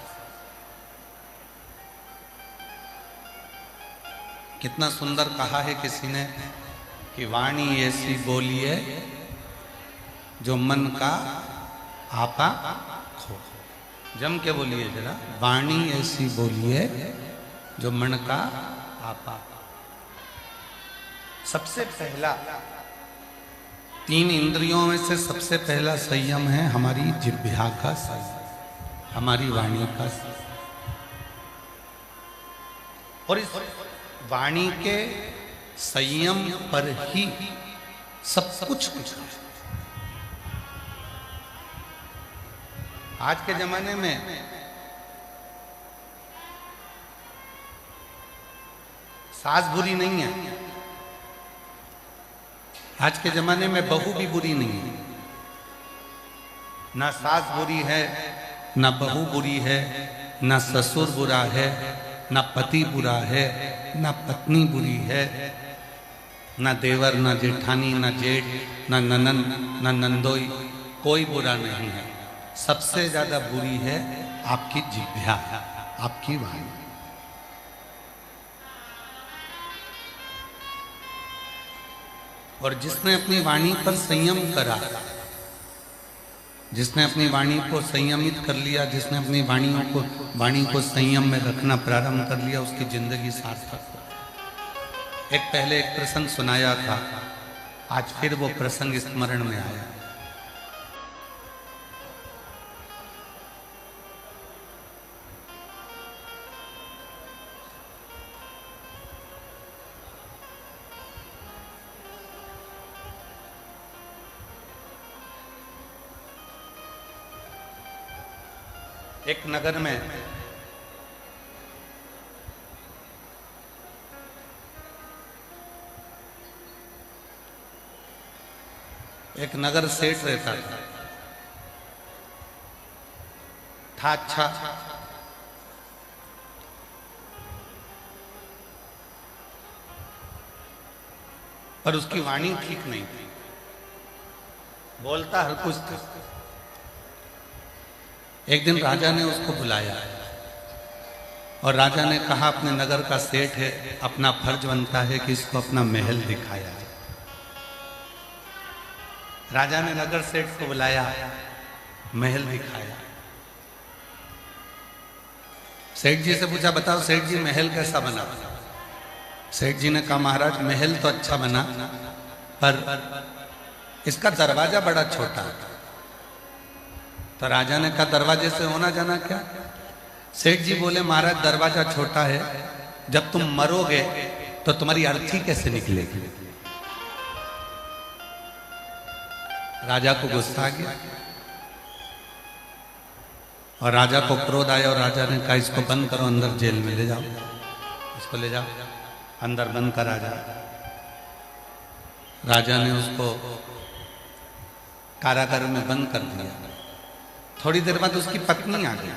कितना सुंदर कहा है किसी ने कि वाणी ऐसी बोलिए जो मन का आपा खो। जम के बोलिए जरा, वाणी ऐसी बोलिए जो मन का आपा। सबसे पहला 3 इंद्रियों में से सबसे पहला संयम है हमारी जिह्वा का संयम, हमारी वाणी का संयम। और इस वाणी के संयम पर ही सब कुछ है। आज के जमाने में सास बुरी नहीं है, आज के जमाने में बहू भी बुरी नहीं है। ना सास बुरी है, ना बहू बुरी है, ना ससुर बुरा है, ना पति बुरा है, ना पत्नी बुरी है, ना देवर, ना जेठानी, ना जेठ, ना ननन, ना नंदोई, कोई बुरा नहीं है। सबसे ज्यादा बुरी है आपकी जिह्वा, आपकी वाणी। और जिसने अपनी वाणी पर संयम करा, जिसने अपनी वाणी को संयमित कर लिया, जिसने अपनी वाणी को संयम में रखना प्रारंभ कर लिया, उसकी जिंदगी सार्थक हो। पहले एक प्रसंग सुनाया था, आज फिर वो प्रसंग स्मरण में आया। एक नगर में एक नगर सेठ रहता था अच्छा, पर उसकी वाणी ठीक नहीं थी, बोलता हर कुछ था। एक दिन राजा ने उसको बुलाया और राजा ने कहा अपने नगर का सेठ है, अपना फर्ज बनता है कि इसको अपना महल दिखाया। राजा ने नगर सेठ को बुलाया, महल दिखाया। सेठ जी से पूछा, बताओ सेठ जी महल कैसा बना? सेठ जी ने कहा, महाराज महल तो अच्छा बना, पर इसका दरवाजा बड़ा छोटा है। तो राजा ने कहा, दरवाजे से होना जाना क्या? सेठ जी बोले, महाराज दरवाजा छोटा है, जब तुम मरोगे तो तुम्हारी अर्थी कैसे निकलेगी? राजा को गुस्सा आ गया और राजा को क्रोध आया और राजा ने कहा, इसको बंद करो, अंदर जेल में ले जाओ, इसको ले जाओ, अंदर बंद करा जाए। राजा ने उसको कारागार में बंद कर दिया। थोड़ी देर बाद उसकी पत्नी आ गई।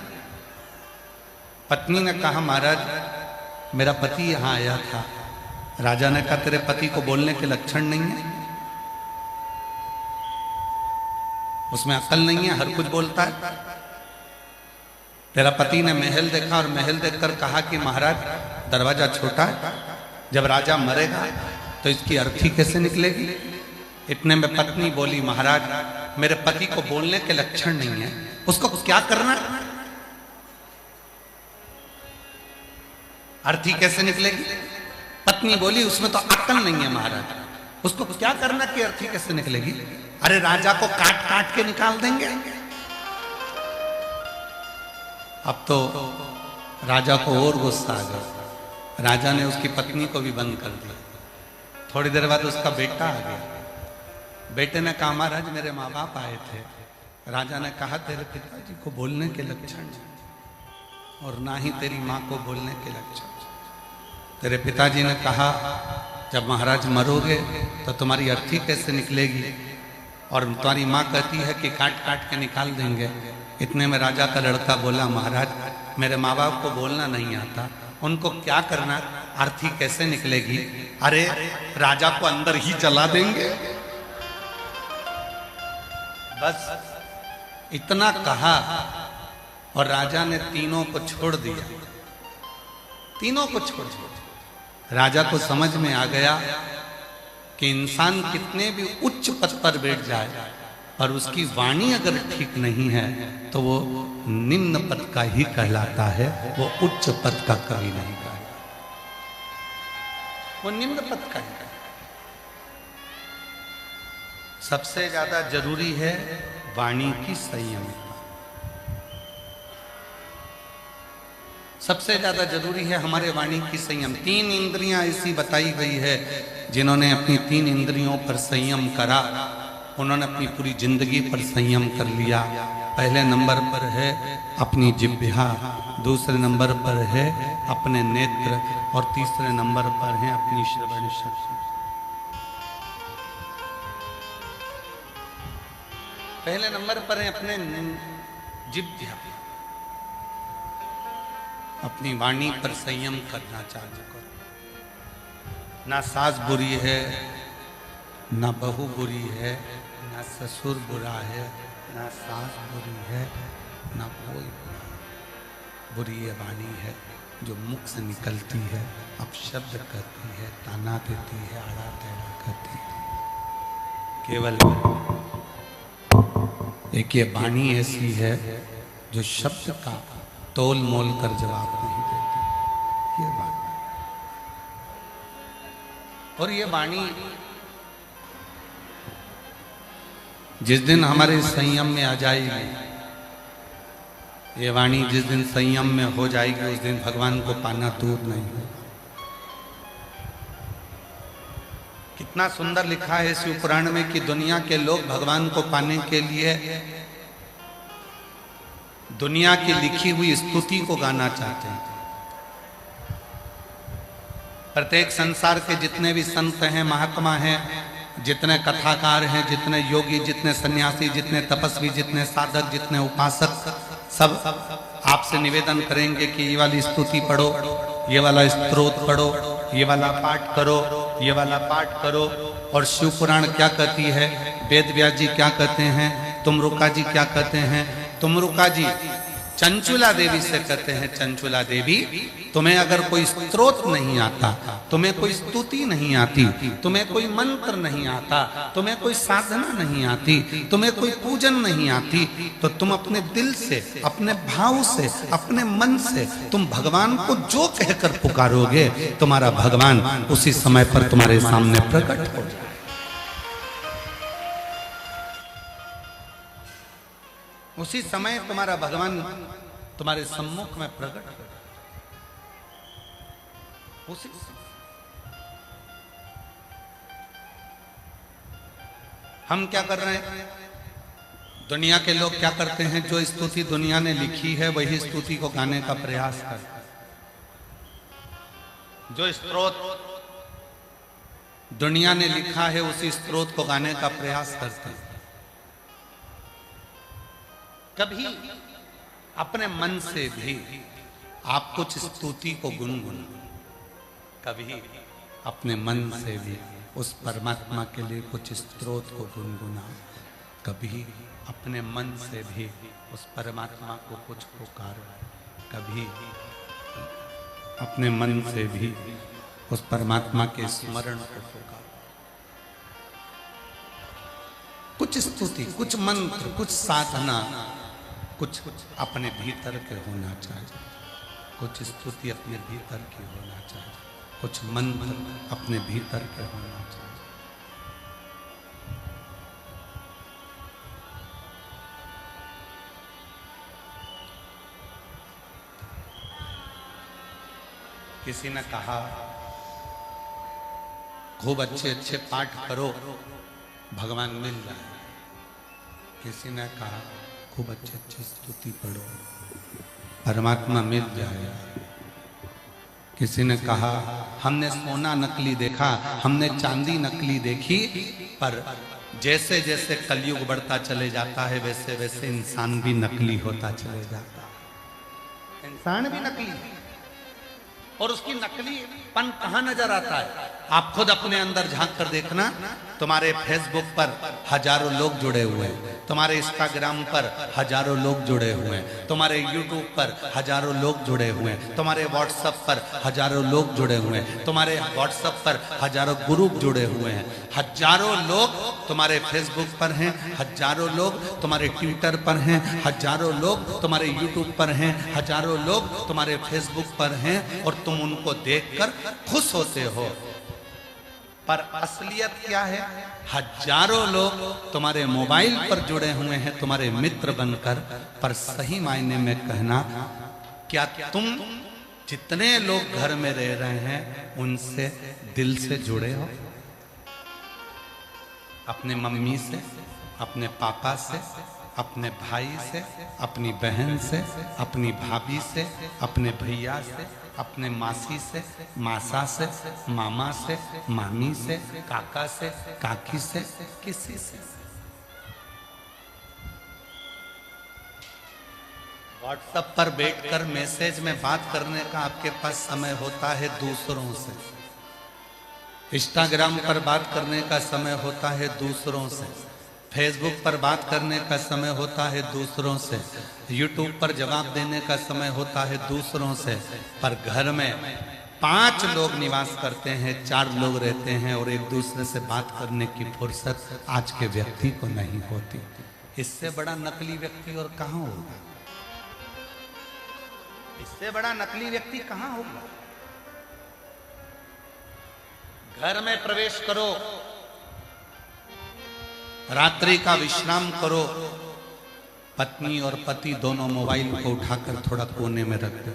पत्नी ने कहा, महाराज मेरा पति यहां आया था। राजा ने कहा, तेरे पति को बोलने के लक्षण नहीं है, उसमें अकल नहीं है, हर कुछ बोलता है। तेरा पति ने महल देखा और महल देखकर कहा कि महाराज दरवाजा छोटा है, जब राजा मरेगा तो इसकी अर्थी कैसे निकलेगी? इतने में पत्नी बोली, महाराज मेरे पति को बोलने के लक्षण नहीं है, उसको क्या करना? अर्थी कैसे निकलेगी? पत्नी बोली, उसमें तो अक्ल नहीं है महाराज, उसको क्या करना कि अर्थी कैसे निकलेगी? अरे राजा को काट काट के निकाल देंगे। अब तो राजा को और गुस्सा आ गया। राजा ने उसकी पत्नी को भी बंद कर दिया। थोड़ी देर बाद उसका बेटा आ गया। बेटे ने कहा, महाराज मेरे माँ बाप आए थे। राजा ने कहा, तेरे पिताजी को बोलने के लक्षण और ना ही तेरी माँ को बोलने के लक्षण। तेरे पिताजी ने कहा, जब महाराज मरोगे तो तुम्हारी अर्थी कैसे निकलेगी? और तुम्हारी माँ कहती है कि काट काट के निकाल देंगे। इतने में राजा का लड़का बोला, महाराज मेरे माँ बाप को बोलना नहीं आता, उनको क्या करना? अर्थी कैसे निकलेगी? अरे राजा को अंदर ही जला देंगे। बस इतना कहा और राजा ने तीनों को छोड़ दिया। तीनों को छोड़ दिया। राजा को समझ में आ गया कि इंसान कितने भी उच्च पद पर बैठ जाए, पर उसकी वाणी अगर ठीक नहीं है तो वो निम्न पद का ही कहलाता है, वो उच्च पद का कभी नहीं कहलाता, वो निम्न पद का ही। सबसे ज्यादा जरूरी है वाणी की संयम। सबसे ज्यादा जरूरी है हमारे वाणी की संयम। 3 इंद्रियां ऐसी बताई गई है, जिन्होंने अपनी 3 इंद्रियों पर संयम करा, उन्होंने अपनी पूरी जिंदगी पर संयम कर लिया। पहले नंबर पर है अपनी जिह्वा, दूसरे नंबर पर है अपने नेत्र और तीसरे नंबर पर है अपनी श्रवण शक्ति। पहले नंबर पर है अपने जिह्वा, अपनी वाणी पर संयम करना चालू करो। ना सास बुरी है, ना बहू बुरी है, ना ससुर बुरा है, ना सास बुरी है, ना कोई बुरी ये वाणी है जो मुख से निकलती है, अपशब्द करती है, ताना देती है, आड़ा टेढ़ा करती है। केवल एक ये वाणी ऐसी है जो शब्द का तोल मोल कर जवाब नहीं देती, ये बात। और ये वाणी जिस दिन हमारे संयम में आ जाएगी, ये वाणी जिस दिन संयम में हो जाएगी, उस दिन भगवान को पाना दूर नहीं है। कितना सुंदर लिखा है शिव पुराण में कि दुनिया के लोग भगवान को पाने के लिए दुनिया की लिखी हुई स्तुति को गाना चाहते हैं। प्रत्येक संसार के जितने भी संत हैं, महात्मा हैं, जितने कथाकार हैं, जितने योगी, जितने सन्यासी, जितने तपस्वी, जितने साधक, जितने उपासक, सब आपसे निवेदन करेंगे कि ये वाली स्तुति पढ़ो, ये वाला स्तोत्र पढ़ो, ये वाला पाठ करो, ये वाला पाठ करो। और शिव पुराण क्या कहती है, वेद व्यास जी क्या कहते हैं, तुमरुका जी क्या कहते हैं। तुमरुका जी चंचुला देवी से कहते हैं, चंचुला देवी तुम्हें अगर कोई स्तोत्र नहीं आता, तुम्हें कोई स्तुति नहीं आती, तुम्हें कोई मंत्र नहीं आता, तुम्हें कोई साधना नहीं आती, तुम्हें कोई पूजन नहीं आती, तो तुम अपने दिल से, अपने भाव से, अपने मन से तुम भगवान को जो कहकर पुकारोगे, तुम्हारा भगवान उसी समय पर तुम्हारे सामने प्रकट हो जाए। उसी समय तुम्हारा भगवान तुम्हारे सम्मुख में प्रकट हो। उसी हम क्या कर रहे हैं, दुनिया के लोग क्या करते हैं, जो स्तुति दुनिया ने लिखी है वही स्तुति को गाने का प्रयास करते हैं। जो स्तोत्र दुनिया ने लिखा है उसी स्तोत्र को गाने का प्रयास करते हैं। कभी अपने मन से भी आप कुछ स्तुति को गुनगुनाओ, कभी अपने मन से भी उस परमात्मा के लिए कुछ स्तोत्र को गुनगुनाओ, कभी अपने मन से भी उस परमात्मा को कुछ पुकारो, कभी अपने मन से भी उस परमात्मा के स्मरण को पुकारो। कुछ स्तुति, कुछ मंत्र, कुछ साधना, कुछ अपने भीतर के होना चाहिए। कुछ स्तुति अपने भीतर की होना चाहिए, कुछ मंत्र अपने भीतर के होना चाहिए। किसी ने कहा खूब अच्छे अच्छे पाठ करो भगवान मिल जाए। किसी ने कहा खूब अच्छे अच्छे स्तुति पढ़ो परमात्मा मिल जाए। किसी ने कहा हमने सोना नकली देखा, हमने चांदी नकली देखी, पर जैसे जैसे कलयुग बढ़ता चले जाता है वैसे वैसे इंसान भी नकली होता चले जाता है। इंसान भी नकली, और उसकी नकलीपन कहाँ नजर आता है? आप खुद अपने अंदर झांक कर देखना। तुम्हारे फेसबुक पर हजारों लोग जुड़े हुए हैं, तुम्हारे इंस्टाग्राम पर हजारों लोग जुड़े हुए हैं, तुम्हारे यूट्यूब पर हजारों लोग जुड़े हुए हैं, तुम्हारे व्हाट्सएप पर हजारों लोग जुड़े हुए हैं, तुम्हारे व्हाट्सएप पर हजारों ग्रुप जुड़े हुए हैं, हजारों लोग तुम्हारे फेसबुक पर हैं, हजारों लोग तुम्हारे ट्विटर पर हैं, हजारों लोग तुम्हारे यूट्यूब पर हैं, हजारों लोग तुम्हारे फेसबुक पर हैं, और तुम उनको देखकर खुश होते हो। पर असलियत क्या है? हजारों लोग तुम्हारे मोबाइल पर जुड़े हुए हैं तुम्हारे मित्र बनकर, पर सही मायने में कहना, क्या तुम जितने लोग घर में रह रहे हैं उनसे दिल से जुड़े हो? अपने मम्मी से, अपने पापा से, अपने भाई से, अपनी बहन से, अपनी भाभी से, अपने भैया से, अपने मासी से, मासा से, मामा से, मामी से, काका से, काकी से, किसी से? व्हाट्सएप पर बैठकर मैसेज में बात करने का आपके पास समय होता है दूसरों से, इंस्टाग्राम पर बात करने का समय होता है दूसरों से, फेसबुक पर बात करने का समय होता है दूसरों से, यूट्यूब पर जवाब देने का समय होता है दूसरों से, पर घर में 5 लोग निवास करते हैं, 4 लोग रहते हैं, और एक दूसरे से बात करने की फुर्सत आज के व्यक्ति को नहीं होती। इससे बड़ा नकली व्यक्ति और कहां होगा? इससे बड़ा नकली व्यक्ति कहां होगा? घर में प्रवेश करो, रात्रि का विश्राम करो, पत्नी और पति दोनों मोबाइल को उठाकर थोड़ा कोने में रख दो।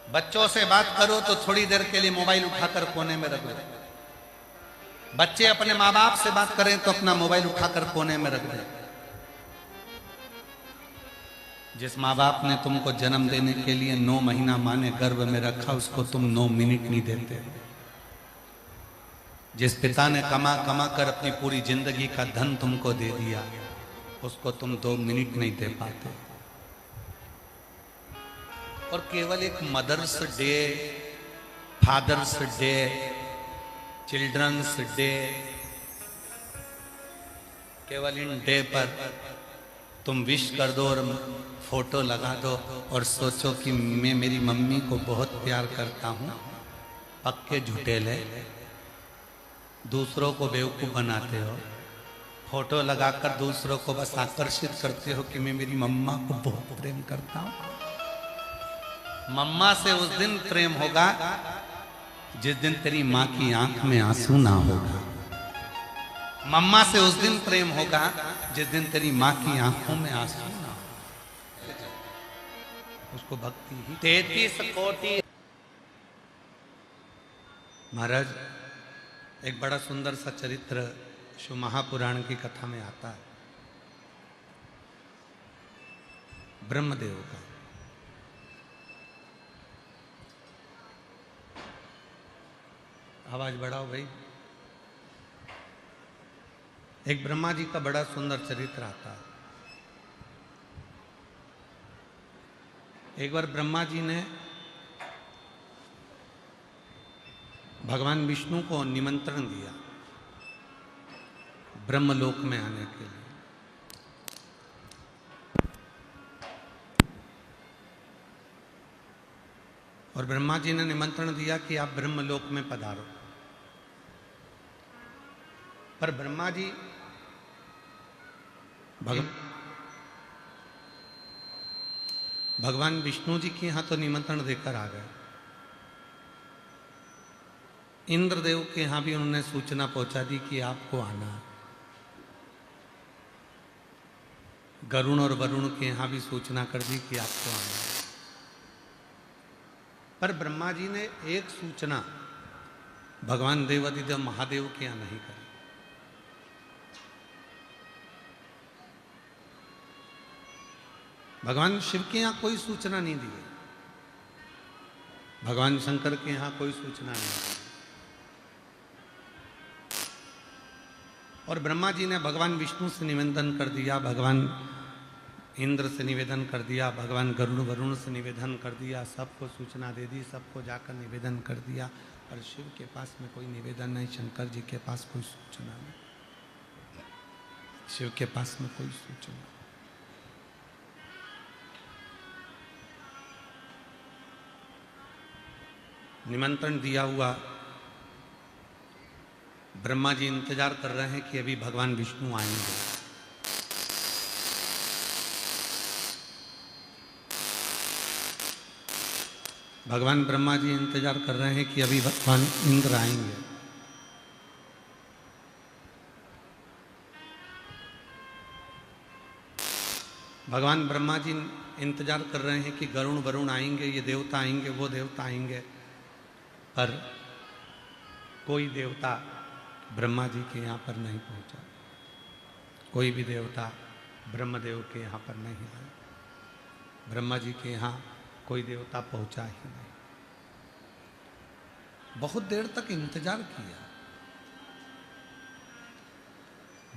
बच्चों से बात करो तो थोड़ी देर के लिए मोबाइल उठाकर कोने में रख दो। बच्चे अपने माँ बाप से बात करें तो अपना मोबाइल उठाकर कोने में रख दो। जिस माँ बाप ने तुमको जन्म देने के लिए 9 महीना माँ ने गर्भ में रखा, उसको तुम 9 मिनट नहीं देते। जिस पिता ने कमा कमा कर अपनी पूरी जिंदगी का धन तुमको दे दिया, उसको तुम 2 मिनट नहीं दे पाते। और केवल एक mother's day, father's day, children's day, केवल इन डे पर तुम विश कर दो और फोटो लगा दो और सोचो कि मैं मेरी मम्मी को बहुत प्यार करता हूं। पक्के झूठेले, दूसरों को बेवकूफ बनाते हो। फोटो लगाकर दूसरों को बस आकर्षित करते हो कि मैं मेरी मम्मा को बहुत प्रेम करता हूं। मम्मा से उस दिन प्रेम होगा जिस दिन तेरी माँ की आंख में आंसू ना होगा। मम्मा से उस दिन प्रेम होगा जिस दिन तेरी माँ की आंखों में आंसू ना हो। उसको भक्ति ही 33 कोटि। महाराज, एक बड़ा सुंदर सा चरित्र शिव महापुराण की कथा में आता है, ब्रह्मदेव का। आवाज बढ़ाओ भाई। एक ब्रह्मा जी का बड़ा सुंदर चरित्र आता है। एक बार ब्रह्मा जी ने भगवान विष्णु को निमंत्रण दिया ब्रह्मलोक में आने के लिए। और ब्रह्मा जी ने निमंत्रण दिया कि आप ब्रह्मलोक में पधारो। पर ब्रह्मा जी भगवान विष्णु जी के यहां तो निमंत्रण देकर आ गए। इंद्रदेव के यहां भी उन्होंने सूचना पहुंचा दी कि आपको आना है। गरुण और वरुण के यहां भी सूचना कर दी कि आपको आना है। पर ब्रह्मा जी ने एक सूचना भगवान देवादिदेव महादेव के यहां नहीं करी। भगवान शिव के यहां कोई सूचना नहीं दी। भगवान शंकर के यहां कोई सूचना नहीं दी। और ब्रह्मा जी ने भगवान विष्णु से निवेदन कर दिया, भगवान इंद्र से निवेदन कर दिया, भगवान गरुड़ वरुण से निवेदन कर दिया, सबको सूचना दे दी, सबको जाकर निवेदन कर दिया। पर शिव के पास में कोई निवेदन नहीं, शंकर जी के पास कोई सूचना नहीं, शिव के पास में कोई सूचना। निमंत्रण दिया हुआ ब्रह्मा जी इंतजार कर रहे हैं कि अभी भगवान विष्णु आएंगे। भगवान ब्रह्मा जी इंतजार कर रहे हैं कि अभी भगवान इंद्र आएंगे। भगवान ब्रह्मा जी इंतजार कर रहे हैं कि गरुण वरुण आएंगे, ये देवता आएंगे, वो देवता आएंगे। पर कोई देवता ब्रह्मा जी के यहाँ पर नहीं पहुंचा। कोई भी देवता ब्रह्मदेव के यहाँ पर नहीं आया। ब्रह्मा जी के यहाँ कोई देवता पहुंचा ही नहीं। बहुत देर तक इंतजार किया।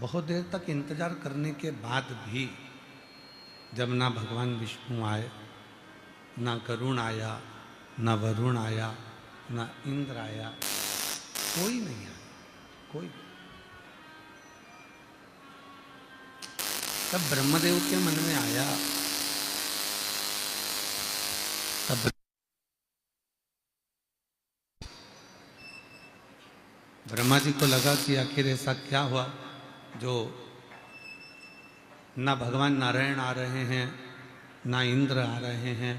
बहुत देर तक इंतजार करने के बाद भी जब ना भगवान विष्णु आए, ना गरुण आया, ना वरुण आया, ना इंद्र आया, कोई नहीं आया, कोई। तब ब्रह्मदेव के मन में आया, तब ब्रह्मा जी को लगा कि आखिर ऐसा क्या हुआ जो ना भगवान नारायण आ रहे हैं, ना इंद्र आ रहे हैं,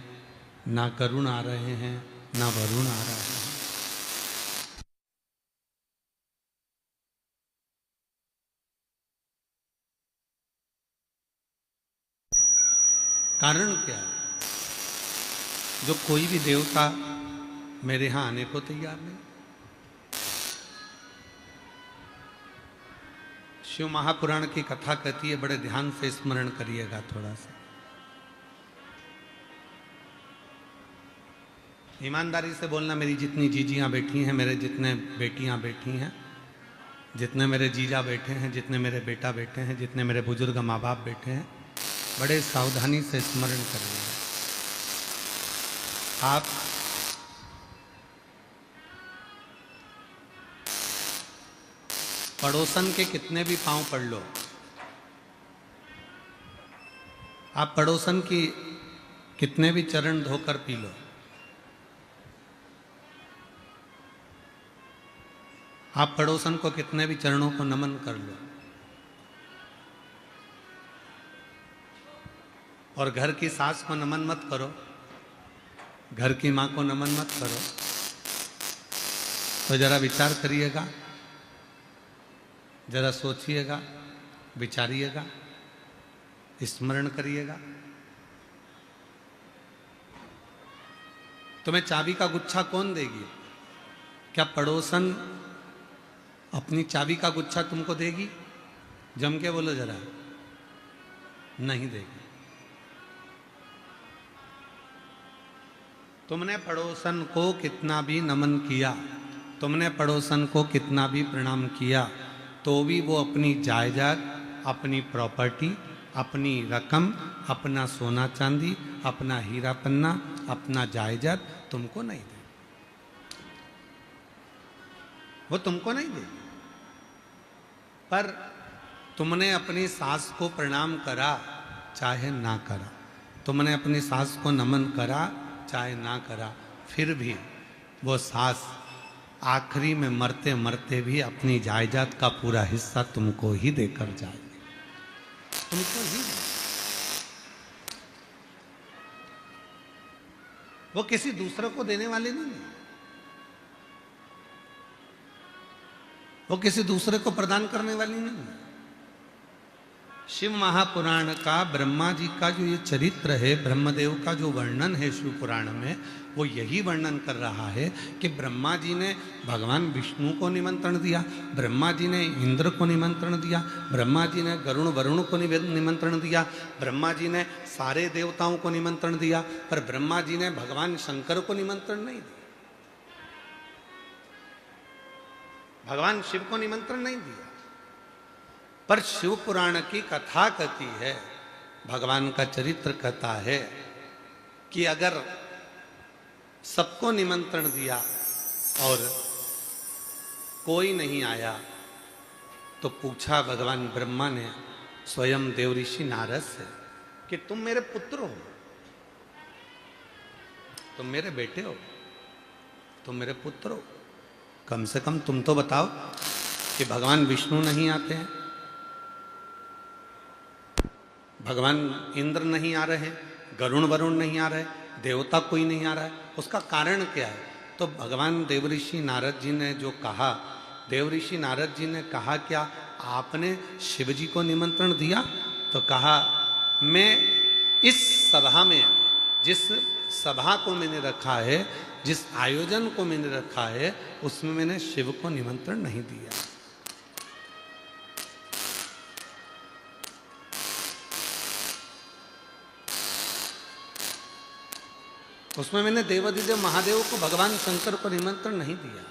ना गरुण आ रहे हैं, ना वरुण आ रहे हैं। कारण क्या है? जो कोई भी देवता मेरे यहां आने को तैयार नहीं। शिव महापुराण की कथा कहती है, बड़े ध्यान से स्मरण करिएगा थोड़ा सा। ईमानदारी से बोलना, मेरी जितनी जीजियाँ बैठी हैं, मेरे जितने बेटियाँ बैठी हैं, जितने मेरे जीजा बैठे हैं, जितने मेरे बेटा बैठे हैं, जितने मेरे बुजुर्ग माँ बाप बैठे हैं, बड़े सावधानी से स्मरण करें। आप पड़ोसन के कितने भी पांव पड़ लो, आप पड़ोसन की कितने भी चरण धोकर पी लो, आप पड़ोसन को कितने भी चरणों को नमन कर लो, और घर की सास को नमन मत करो, घर की मां को नमन मत करो, तो जरा विचार करिएगा, जरा सोचिएगा, विचारिएगा, स्मरण करिएगा। तुम्हें चाबी का गुच्छा कौन देगी? क्या पड़ोसन अपनी चाबी का गुच्छा तुमको देगी? जम के बोलो जरा, नहीं देगी। तुमने पड़ोसन को कितना भी नमन किया, तुमने पड़ोसन को कितना भी प्रणाम किया, तो भी वो अपनी जायदाद, अपनी प्रॉपर्टी, अपनी रकम, अपना सोना चांदी, अपना हीरा पन्ना, अपना जायदाद तुमको नहीं दे, वो तुमको नहीं दे। पर तुमने अपनी सास को प्रणाम करा चाहे ना करा, तुमने अपनी सास को नमन करा चाहे ना करा, फिर भी वो सास आखिरी में मरते मरते भी अपनी जायदाद का पूरा हिस्सा तुमको ही देकर जाएगी, तुमको ही। वो किसी दूसरे को देने वाले नहीं है, वो किसी दूसरे को प्रदान करने वाली नहीं है। शिव महापुराण का ब्रह्मा जी का जो ये चरित्र है, ब्रह्मदेव का जो वर्णन है शिव पुराण में, वो यही वर्णन कर रहा है कि ब्रह्मा जी ने भगवान विष्णु को निमंत्रण दिया, ब्रह्मा जी ने इंद्र को निमंत्रण दिया, ब्रह्मा जी ने गरुण वरुण को निमंत्रण दिया, ब्रह्मा जी ने सारे देवताओं को निमंत्रण दिया, पर ब्रह्मा जी ने भगवान शंकर को निमंत्रण नहीं दिया, भगवान शिव को निमंत्रण नहीं दिया। पर शिव पुराण की कथा कहती है, भगवान का चरित्र कहता है कि अगर सबको निमंत्रण दिया और कोई नहीं आया, तो पूछा भगवान ब्रह्मा ने स्वयं देवऋषि नारद से कि तुम मेरे पुत्र हो, तुम मेरे बेटे हो, तुम मेरे पुत्र हो, कम से कम तुम तो बताओ कि भगवान विष्णु नहीं आते हैं, भगवान इंद्र नहीं आ रहे, गरुण वरुण नहीं आ रहे, देवता कोई नहीं आ रहा है, उसका कारण क्या है? तो भगवान देवऋषि नारद जी ने जो कहा, देवऋषि नारद जी ने कहा क्या आपने शिव जी को निमंत्रण दिया? तो कहा मैं इस सभा में, जिस सभा को मैंने रखा है, जिस आयोजन को मैंने रखा है, उसमें मैंने शिव को निमंत्रण नहीं दिया। उसमें मैंने देवाधिदेव महादेव को, भगवान शंकर को निमंत्रण नहीं दिया,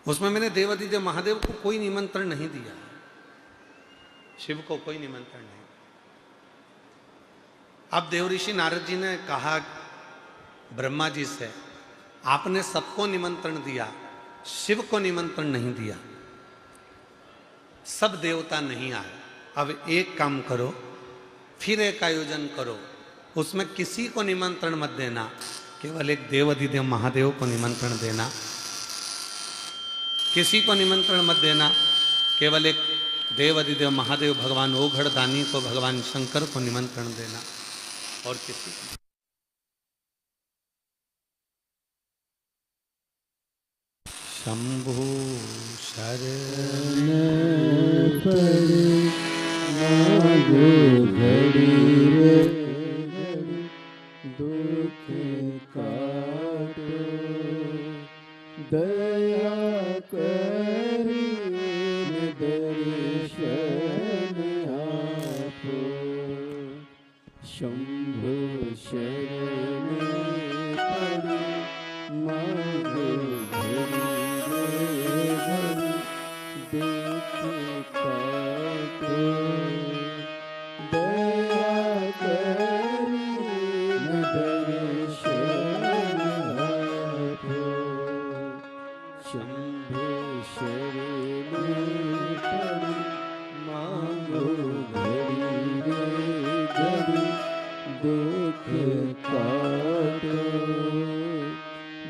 उसमें मैंने देवाधिदेव महादेव को कोई निमंत्रण नहीं दिया, शिव को कोई निमंत्रण नहीं। अब देवऋषि नारद जी ने कहा ब्रह्मा जी से, आपने सबको निमंत्रण दिया, शिव को निमंत्रण नहीं दिया, सब देवता नहीं आए, अब एक काम करो, फिर एक आयोजन करो, उसमें किसी को निमंत्रण मत देना, केवल एक देवाधिदेव महादेव को निमंत्रण देना, किसी को निमंत्रण मत देना, केवल एक देवाधिदेव महादेव भगवान ओघड़ दानी को, भगवान शंकर को निमंत्रण देना, और किसी को। शंभु शरण पड़े मागो घड़ी रे दुख काटो, दया करी दर्शन आपो। शंभु शरण शंभेश्वरी पड़ी मांगो घड़ी रे घड़ी दुख काटो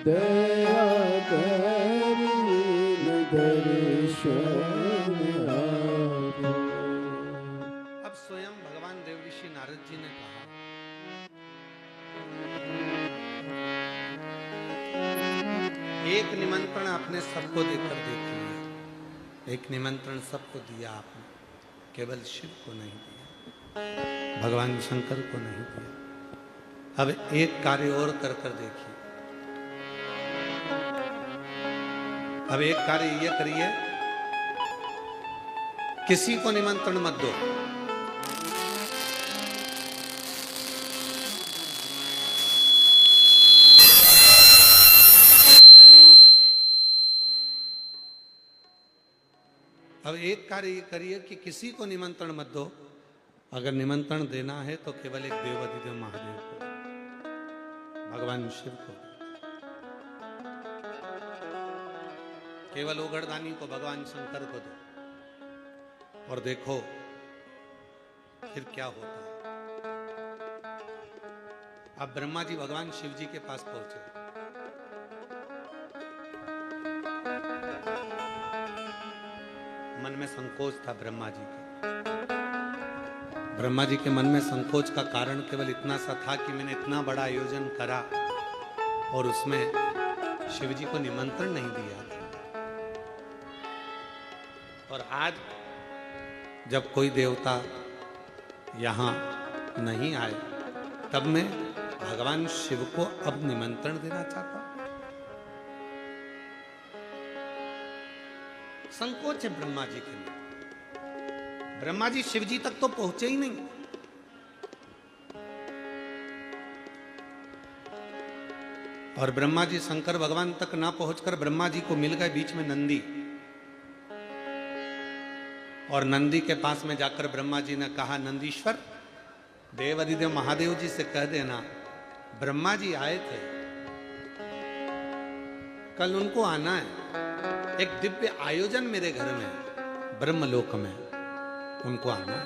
दया करीन दर्शन आपो। अब स्वयं भगवान देव ऋषि नारद जी ने कहा, एक निमंत्रण आपने सबको देकर देख लिया, एक निमंत्रण सबको दिया आपने, केवल शिव को नहीं दिया, भगवान शंकर को नहीं दिया। अब एक कार्य और कर कर देखिए। अब एक कार्य ये करिए, किसी को निमंत्रण मत दो। अब एक कार्य ये करिए कि किसी को निमंत्रण मत दो। अगर निमंत्रण देना है तो केवल एक देवाधिदेव महादेव को, भगवान शिव को, केवल ओगड़दानी को, भगवान शंकर को दो और देखो फिर क्या होता है। अब ब्रह्मा जी भगवान शिव जी के पास पहुंचे। मन में संकोच था ब्रह्मा जी के। ब्रह्मा जी के मन में संकोच का कारण केवल इतना सा था कि मैंने इतना बड़ा आयोजन करा और उसमें शिव जी को निमंत्रण नहीं दिया था। और आज जब कोई देवता यहां नहीं आए, तब मैं भगवान शिव को अब निमंत्रण देना चाहता हूं। संकोच है ब्रह्मा जी के लिए। ब्रह्मा जी शिव जी तक तो पहुंचे ही नहीं। और ब्रह्मा जी शंकर भगवान तक ना पहुंचकर ब्रह्मा जी को मिल गए बीच में नंदी। और नंदी के पास में जाकर ब्रह्मा जी ने कहा, नंदीश्वर, देवाधिदेव महादेव जी से कह देना ब्रह्मा जी आए थे, कल उनको आना है। एक दिव्य आयोजन मेरे घर में, ब्रह्मलोक में, उनको आना है।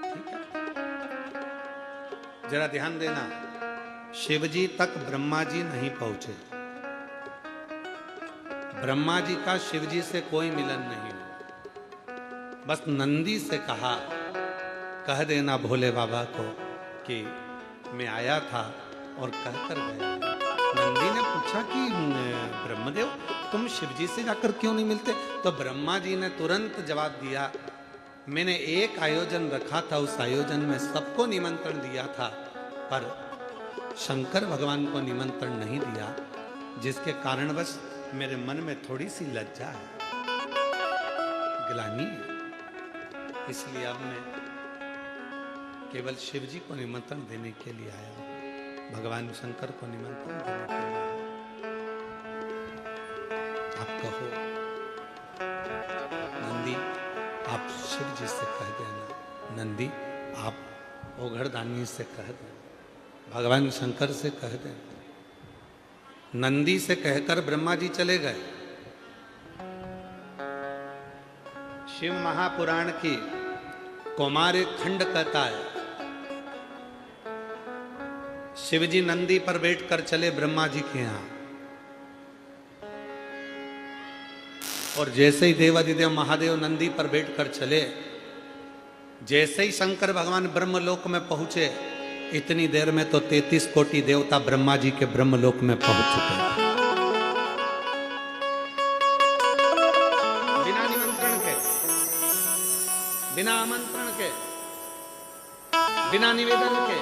ठीक है, जरा ध्यान देना, शिव जी तक ब्रह्मा जी नहीं पहुंचे। ब्रह्मा जी का शिव जी से कोई मिलन नहीं हुआ। बस नंदी से कहा, कह देना भोले बाबा को कि मैं आया था और कहकर गया। नंदी ने पूछा कि ब्रह्मदेव, तुम शिवजी से जाकर क्यों नहीं मिलते? तो ब्रह्मा जी ने तुरंत जवाब दिया, मैंने एक आयोजन रखा था, उस आयोजन में सबको निमंत्रण दिया था, पर शंकर भगवान को निमंत्रण नहीं दिया, जिसके कारणवश मेरे मन में थोड़ी सी लज्जा है, गिलानी है। इसलिए अब मैं केवल शिव जी को निमंत्रण देने के लिए आया हूं, भगवान शंकर को निमंत्रण देने के लिए। आप कहो नंदी, आप शिव जी से कह देना, नंदी आप ओघड़दानी से कह देना, भगवान शंकर से कह देना। नंदी से कहकर ब्रह्मा जी चले गए। शिव महापुराण की कौमार एक खंड कहता है, शिव जी नंदी पर बैठकर चले ब्रह्मा जी के यहां, और जैसे ही देवाधिदेव महादेव नंदी पर बैठकर चले, जैसे ही शंकर भगवान ब्रह्मलोक में पहुंचे, इतनी देर में तो 33 कोटि देवता ब्रह्मा जी के ब्रह्मलोक में पहुंच चुके हैं। बिना निमंत्रण के, बिना आमंत्रण के, बिना निवेदन के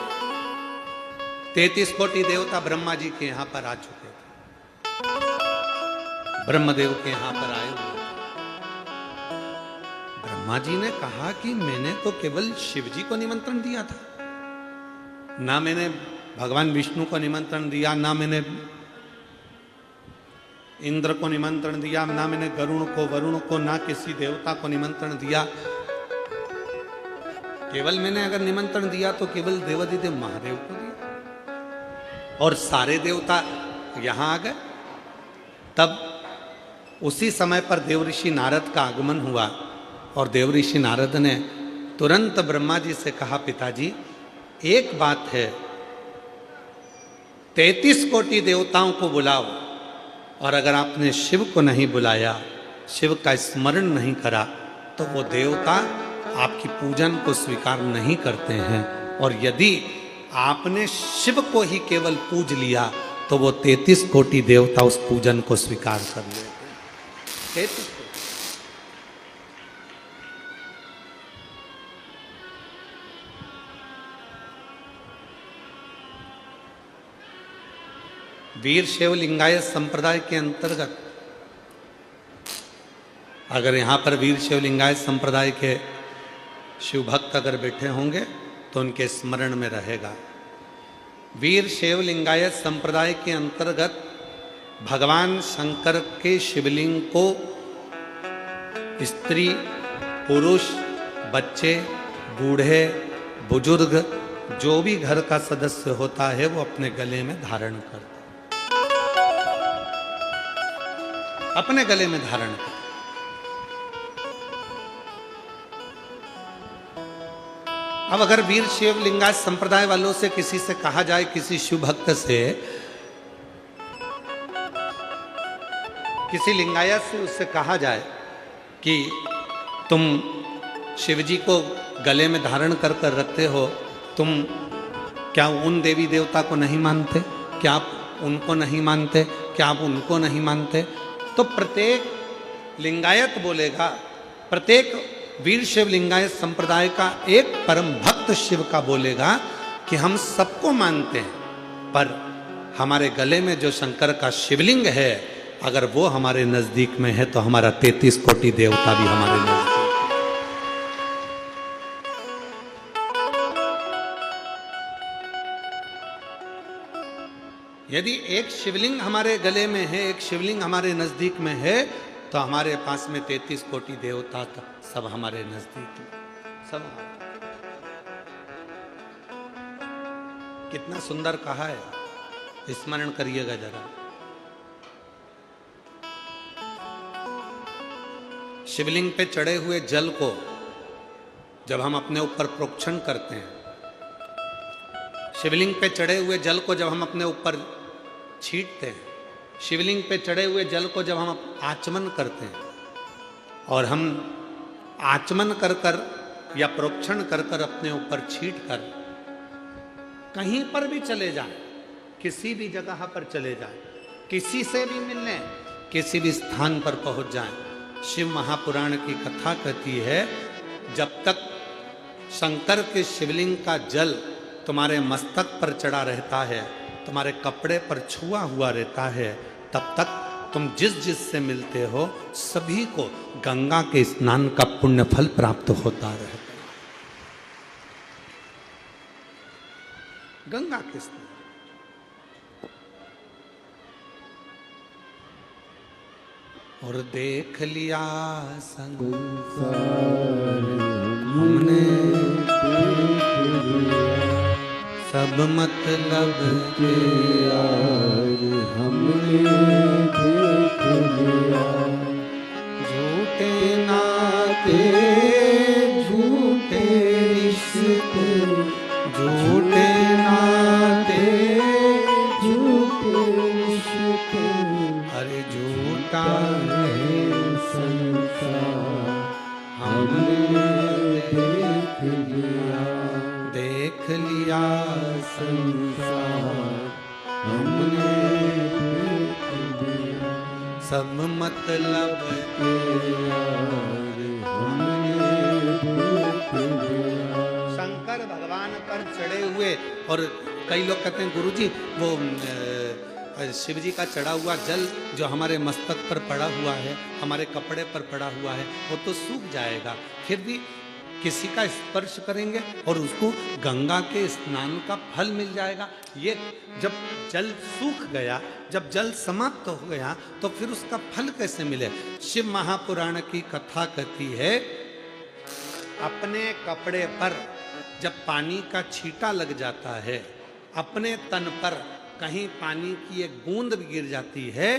33 कोटि देवता ब्रह्मा जी के यहां पर आ चुके थे, ब्रह्मदेव के यहां पर आए हुए। ब्रह्मा जी ने कहा कि मैंने तो केवल शिव जी को निमंत्रण दिया था, ना मैंने भगवान विष्णु को निमंत्रण दिया, ना मैंने इंद्र को निमंत्रण दिया, ना मैंने गरुण को, वरुण को, ना किसी देवता को निमंत्रण दिया। केवल मैंने अगर निमंत्रण दिया तो केवल देवाधिदेव महादेव को दिया, और सारे देवता यहां आ गए। तब उसी समय पर देवऋषि नारद का आगमन हुआ और देवऋषि नारद ने तुरंत ब्रह्मा जी से कहा, पिताजी एक बात है, 33 कोटि देवताओं को बुलाओ, और अगर आपने शिव को नहीं बुलाया, शिव का स्मरण नहीं करा, तो वो देवता आपकी पूजन को स्वीकार नहीं करते हैं। और यदि आपने शिव को ही केवल पूज लिया तो वो 33 कोटि देवता उस पूजन को स्वीकार कर लेते हैं। 33 कोटि। वीर शैव लिंगायत संप्रदाय के अंतर्गत अगर यहाँ पर वीर शैव लिंगायत संप्रदाय के शिव भक्त अगर बैठे होंगे तो उनके स्मरण में रहेगा। वीर शैव लिंगायत संप्रदाय के अंतर्गत भगवान शंकर के शिवलिंग को स्त्री, पुरुष, बच्चे, बूढ़े, बुजुर्ग, जो भी घर का सदस्य होता है वो अपने गले में धारण करते, अपने गले में धारण करते। अब अगर वीर शैव लिंगायत संप्रदाय वालों से किसी से कहा जाए, किसी शिव भक्त से, किसी लिंगायत से उससे कहा जाए कि तुम शिव जी को गले में धारण कर कर रखते हो, तुम क्या उन देवी देवता को नहीं मानते? क्या आप उनको नहीं मानते? क्या आप उनको नहीं मानते? तो प्रत्येक लिंगायत बोलेगा, प्रत्येक वीर शैव लिंगायत संप्रदाय का एक परम भक्त शिव का बोलेगा कि हम सबको मानते हैं, पर हमारे गले में जो शंकर का शिवलिंग है, अगर वो हमारे नजदीक में है तो हमारा 33 कोटि देवता भी हमारे नजदीक। यदि एक शिवलिंग हमारे गले में है, एक शिवलिंग हमारे नजदीक में है, तो हमारे पास में 33 कोटि देवता सब हमारे नजदीक में, सब। कितना सुंदर कहा है, स्मरण करिएगा जरा। शिवलिंग पे चढ़े हुए जल को जब हम अपने ऊपर प्रोक्षण करते हैं, शिवलिंग पे चढ़े हुए जल को जब हम अपने ऊपर छींटते हैं, शिवलिंग पे चढ़े हुए जल को जब हम आचमन करते हैं, और हम आचमन कर कर या प्रोक्षण कर कर अपने ऊपर छींट कर कहीं पर भी चले जाएं, किसी भी जगह पर चले जाएं, किसी से भी मिलने, किसी भी स्थान पर पहुंच जाएं, शिव महापुराण की कथा कहती है, जब तक शंकर के शिवलिंग का जल तुम्हारे मस्तक पर चढ़ा रहता है, तुम्हारे कपड़े पर छुआ हुआ रहता है, तब तक तुम जिस जिस से मिलते हो सभी को गंगा के स्नान का पुण्य फल प्राप्त होता रहता है। गंगा के स्नान। और देख लिया संसार हमने, सब मतलब के यार हमने देख लिया, झूठे नाते झूठे रिश्ते, झूठे नाते झूठे रिश्ते, अरे झूठा है संसार हमने देख लिया, देख लिया संसार हमने देख लिया, सब मतलब के यार हमने देख लिया। शंकर भगवान पर चढ़े हुए, और कई लोग कहते हैं गुरुजी वो शिव जी का चढ़ा हुआ जल जो हमारे मस्तक पर पड़ा हुआ है, हमारे कपड़े पर पड़ा हुआ है, वो तो सूख जाएगा, फिर भी किसी का स्पर्श करेंगे और उसको गंगा के स्नान का फल मिल जाएगा। ये जब जल सूख गया, जब जल समाप्त हो गया, तो फिर उसका फल कैसे मिले? शिव महापुराण की कथा कहती है, अपने कपड़े पर जब पानी का छींटा लग जाता है, अपने तन पर कहीं पानी की एक बूंद भी गिर जाती है,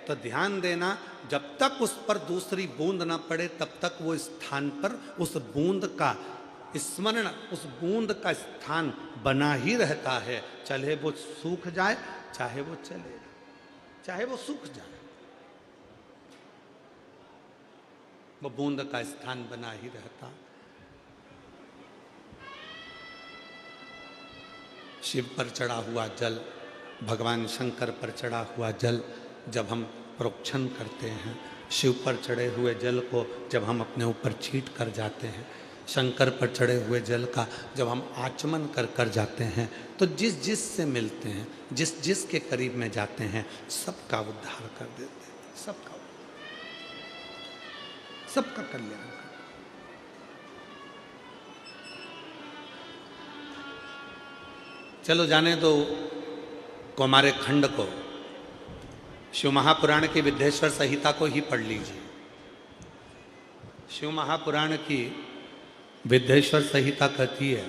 तो ध्यान देना जब तक उस पर दूसरी बूंद ना पड़े तब तक वो स्थान पर उस बूंद का स्मरण, उस बूंद का स्थान बना ही रहता है, चाहे वो सूख जाए चाहे वो चले, चाहे वो सूख जाए, वो बूंद का स्थान बना ही रहता। शिव पर चढ़ा हुआ जल, भगवान शंकर पर चढ़ा हुआ जल जब हम प्रोक्षण करते हैं, शिव पर चढ़े हुए जल को जब हम अपने ऊपर छीट कर जाते हैं, शंकर पर चढ़े हुए जल का जब हम आचमन कर कर जाते हैं, तो जिस जिस से मिलते हैं, जिस जिस के करीब में जाते हैं, सबका उद्धार कर देते हैं, सबका कल्याण कर। चलो जाने दो को, हमारे खंड को, शिव महापुराण की विद्येश्वर संहिता को ही पढ़ लीजिए। शिव महापुराण की विद्येश्वर संहिता कहती है,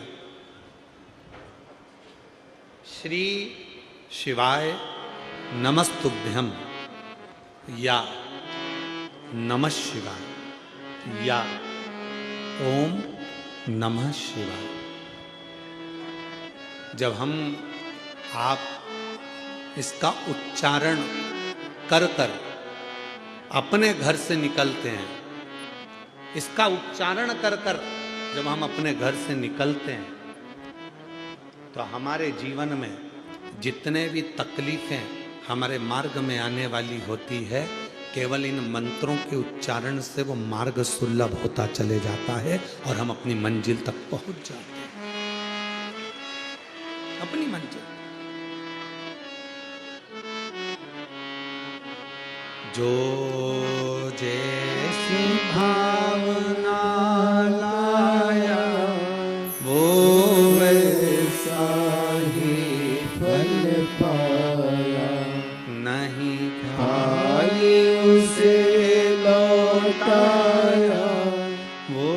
श्री शिवाय नमस्तुभ्यम या नमः शिवाय या ओम नमः शिवाय। जब हम आप इसका उच्चारण कर कर अपने घर से निकलते हैं, इसका उच्चारण कर कर जब हम अपने घर से निकलते हैं, तो हमारे जीवन में जितने भी तकलीफें हमारे मार्ग में आने वाली होती है, केवल इन मंत्रों के उच्चारण से वो मार्ग सुलभ होता चले जाता है और हम अपनी मंजिल तक पहुंच जाते हैं, अपनी मंजिल। जो जैसी भावना लाया वो वैसा ही फल पाया, नहीं खाली उसे लौटाया, वो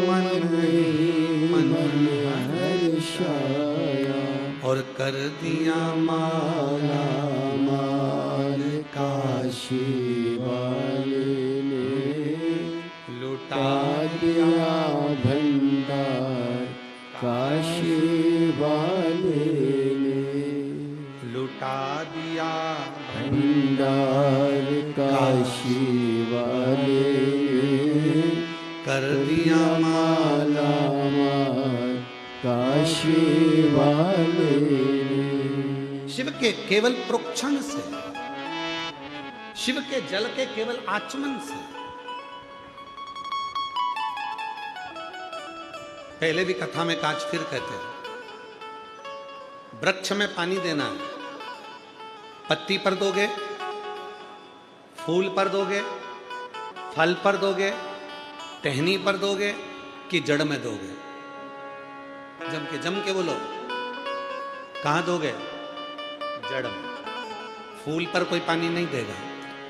मन ही मन हर्षाया, और कर दिया माला माल काशी वाले ने, लुटा दिया भंडार काशी वाले ने, लुटा दिया भंडार काशी वाले ने, कर दिया माला माल काशी वाले ने। शिव के केवल प्रोक्षण से, शिव के जल के केवल आचमन से। पहले भी कथा में काज फिर कहते हैं, वृक्ष में पानी देना है, पत्ती पर दोगे, फूल पर दोगे, फल पर दोगे, टहनी पर दोगे कि जड़ में दोगे? जम के बोलो, कहां दोगे? जड़ में। फूल पर कोई पानी नहीं देगा,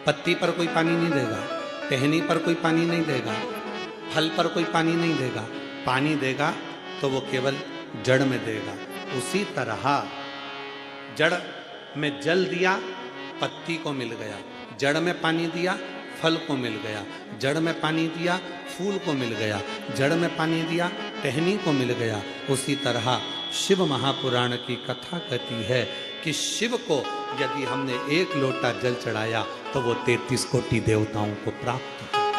पत्ती पर कोई पानी नहीं देगा, टहनी पर कोई पानी नहीं देगा, फल पर कोई पानी नहीं देगा। पानी देगा तो वो केवल जड़ में देगा। उसी तरह जड़ में जल दिया, पत्ती को मिल गया, जड़ में पानी दिया, फल को मिल गया, जड़ में पानी दिया, फूल को मिल गया, जड़ में पानी दिया, टहनी को मिल गया। उसी तरह शिव महापुराण की कथा कहती है कि शिव को यदि हमने एक लोटा जल चढ़ाया तो वो 33 कोटि देवताओं को प्राप्त